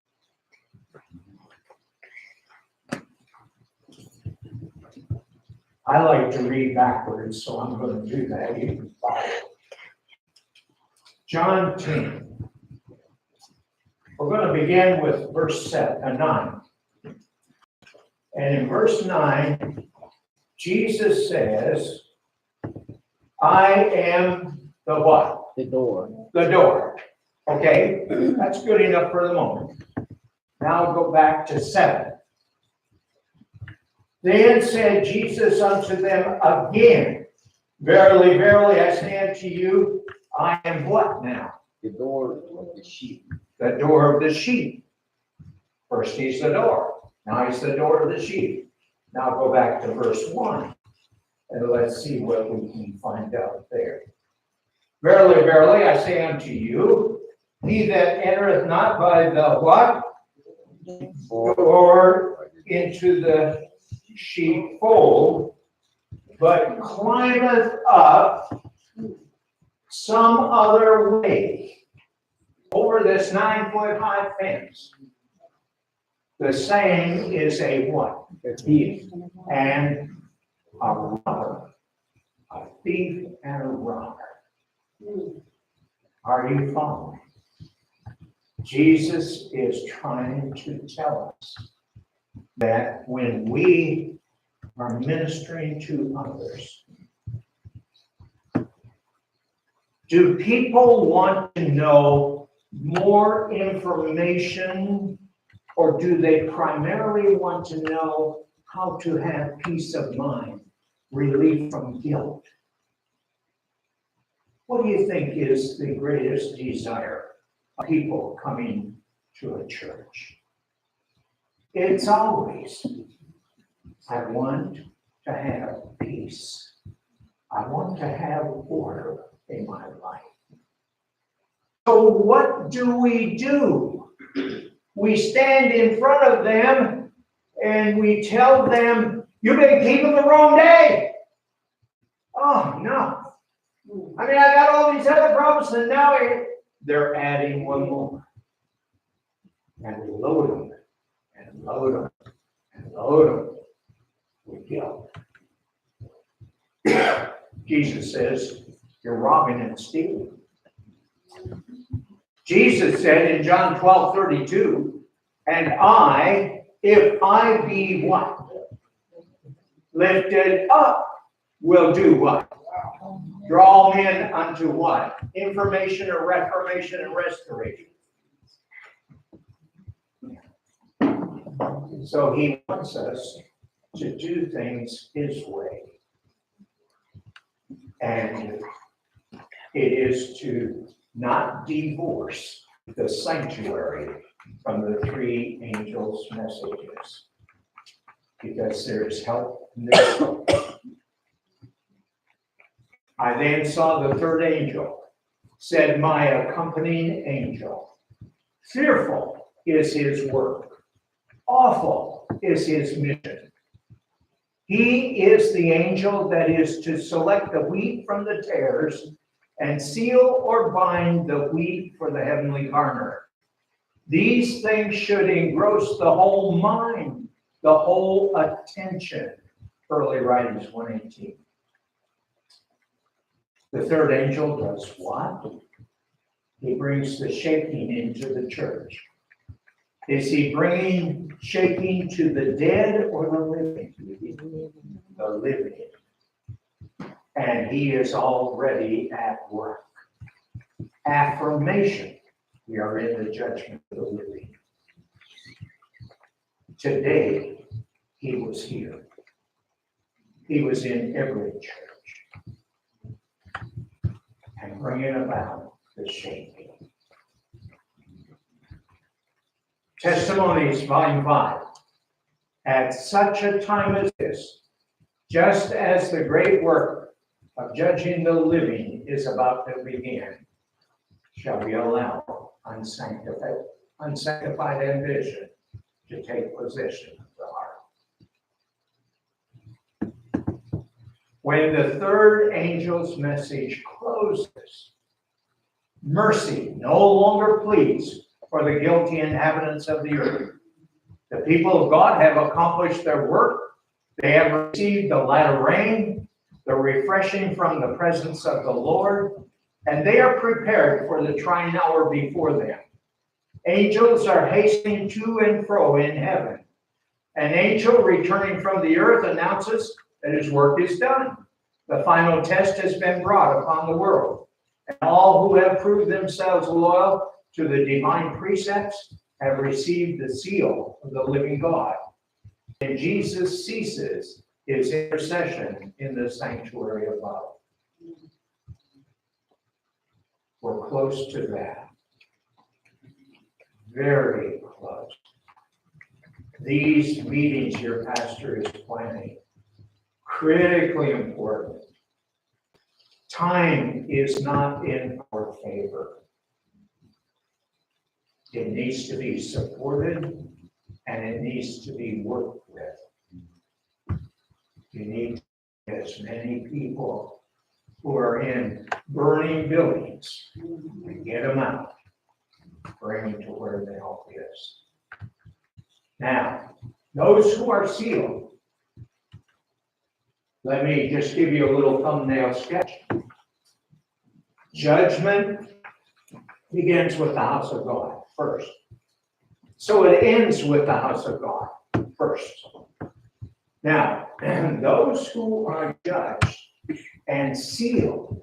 I like to read backwards, so I'm going to do that. You can follow. John 10. We're going to begin with verse 9. And in verse 9, Jesus says, I am the what? The door. The door. Okay, that's good enough for the moment. Now I'll go back to 7. Then said Jesus unto them again, Verily, verily, I say unto you, I am what now? The door of the sheep. The door of the sheep. First he's the door. Now he's the door of the sheep. Now go back to verse 1. And let's see what we can find out there. Verily, verily, I say unto you, he that entereth not by the what? Door into the sheepfold, but climbeth up some other way over this 9-foot high fence. The same is a what? A thief and a robber. A thief and a robber. Are you following? Jesus is trying to tell us that when we are ministering to others, do people want to know more information, or do they primarily want to know how to have peace of mind, relief from guilt? What do you think is the greatest desire of people coming to a church? It's always, I want to have peace. I want to have order in my life. So what do? We stand in front of them and we tell them, you've been keeping the wrong day. Oh, no. I mean, I got all these other problems, and now they're adding one more. And we load them, and load them, and load them with guilt. Jesus says, you're robbing and stealing. Jesus said in John 12:32, and if I be what? Lifted up, will do what? Draw men unto what? Information or reformation and restoration. So he wants us to do things his way. And it is to not divorce the sanctuary from the three angels' messages. Because there's help and there's hope. I then saw the third angel, said my accompanying angel, fearful is his work, awful is his mission. He is the angel that is to select the wheat from the tares and seal or bind the wheat for the heavenly garner. These things should engross the whole mind, the whole attention. Early writings 118. The third angel does what? He brings the shaking into the church. Is he bringing shaking to the dead or the living? The living. And he is already at work. Affirmation. We are in the judgment of the living. Today, he was here. He was in every church. And bringing about the shaking. Testimonies, Volume 5. At such a time as this, just as the great work of judging the living is about to begin, shall we allow unsanctified ambition to take possession of the heart. When the third angel's message closes, mercy no longer pleads for the guilty inhabitants of the earth. The people of God have accomplished their work. They have received the latter rain, the refreshing from the presence of the Lord, and they are prepared for the trying hour before them. Angels are hastening to and fro in heaven. An angel returning from the earth announces that his work is done. The final test has been brought upon the world, and all who have proved themselves loyal to the divine precepts have received the seal of the living God. And Jesus ceases his intercession in the sanctuary above. We're close to that. Very close. These meetings your pastor is planning, critically important. Time is not in our favor. It needs to be supported and it needs to be worked with. You need as many people who are in burning buildings and get them out, bring them to where the help is. Now, those who are sealed, let me just give you a little thumbnail sketch. Judgment begins with the house of God first. So it ends with the house of God first. Now, those who are judged and sealed,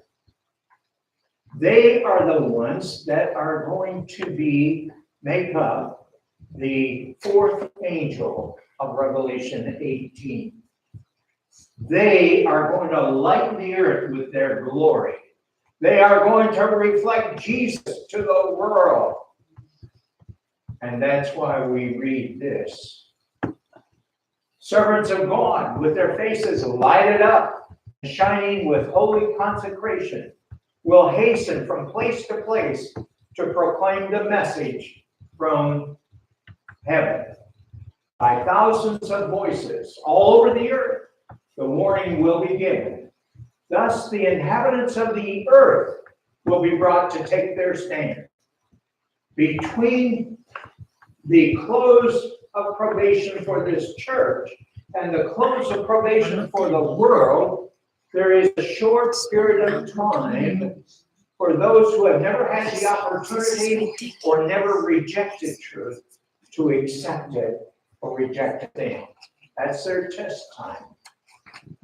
they are the ones that are going to make up the fourth angel of Revelation 18. They are going to lighten the earth with their glory. They are going to reflect Jesus to the world. And that's why we read this. Servants of God with their faces lighted up, shining with holy consecration, will hasten from place to place to proclaim the message from heaven. By thousands of voices all over the earth, the warning will be given. Thus, the inhabitants of the earth will be brought to take their stand. Between the close of probation for this church and the close of probation for the world, There is a short period of time for those who have never had the opportunity or never rejected truth to accept it or reject it. That's their test time.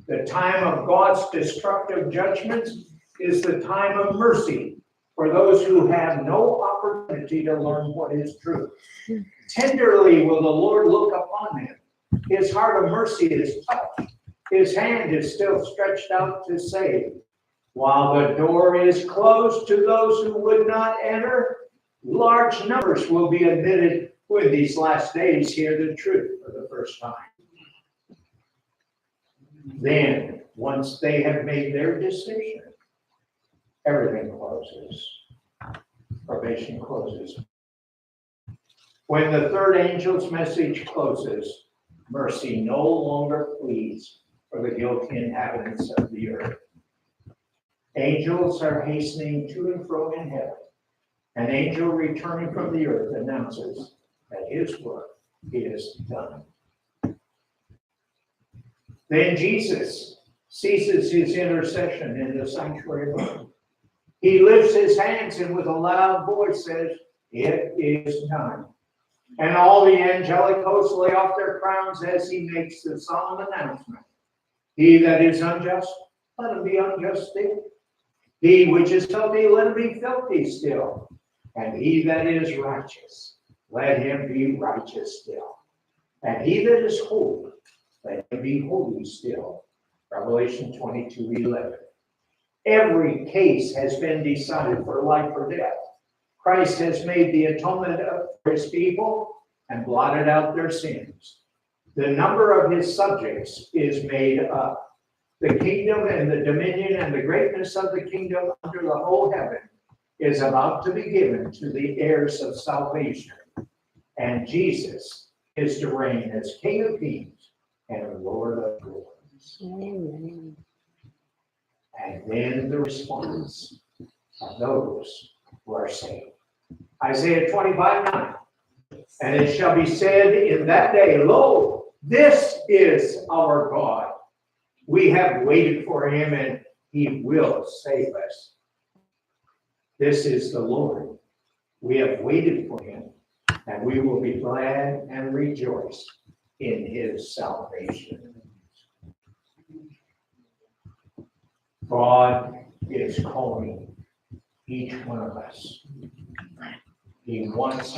The time of God's destructive judgments is the time of mercy for those who have no opportunity to learn what is true. Tenderly will the Lord look upon them. His heart of mercy is touched. His hand is still stretched out to save. While the door is closed to those who would not enter, large numbers will be admitted who in these last days hear the truth for the first time. Then, once they have made their decision, everything closes. Probation closes. When the third angel's message closes, mercy no longer pleads for the guilty inhabitants of the earth. Angels are hastening to and fro in heaven. An angel returning from the earth announces that his work is done. Then Jesus ceases his intercession in the sanctuary above. He lifts his hands and with a loud voice says, "It is done." And all the angelic hosts lay off their crowns as he makes the solemn announcement. He that is unjust, let him be unjust still. He which is filthy, let him be filthy still. And he that is righteous, let him be righteous still. And he that is holy, let him be holy still. Revelation 22:11. Every case has been decided for life or death. Christ has made the atonement for his people and blotted out their sins. The number of his subjects is made up. The kingdom and the dominion and the greatness of the kingdom under the whole heaven is about to be given to the heirs of salvation. And Jesus is to reign as King of kings and Lord of lords. Amen. And then the response of those who are saved. Isaiah 25:9. And it shall be said in that day, "Lo, this is our God. We have waited for him and he will save us." This is the Lord. We have waited for him and we will be glad and rejoice in his salvation. God is calling each one of us. He wants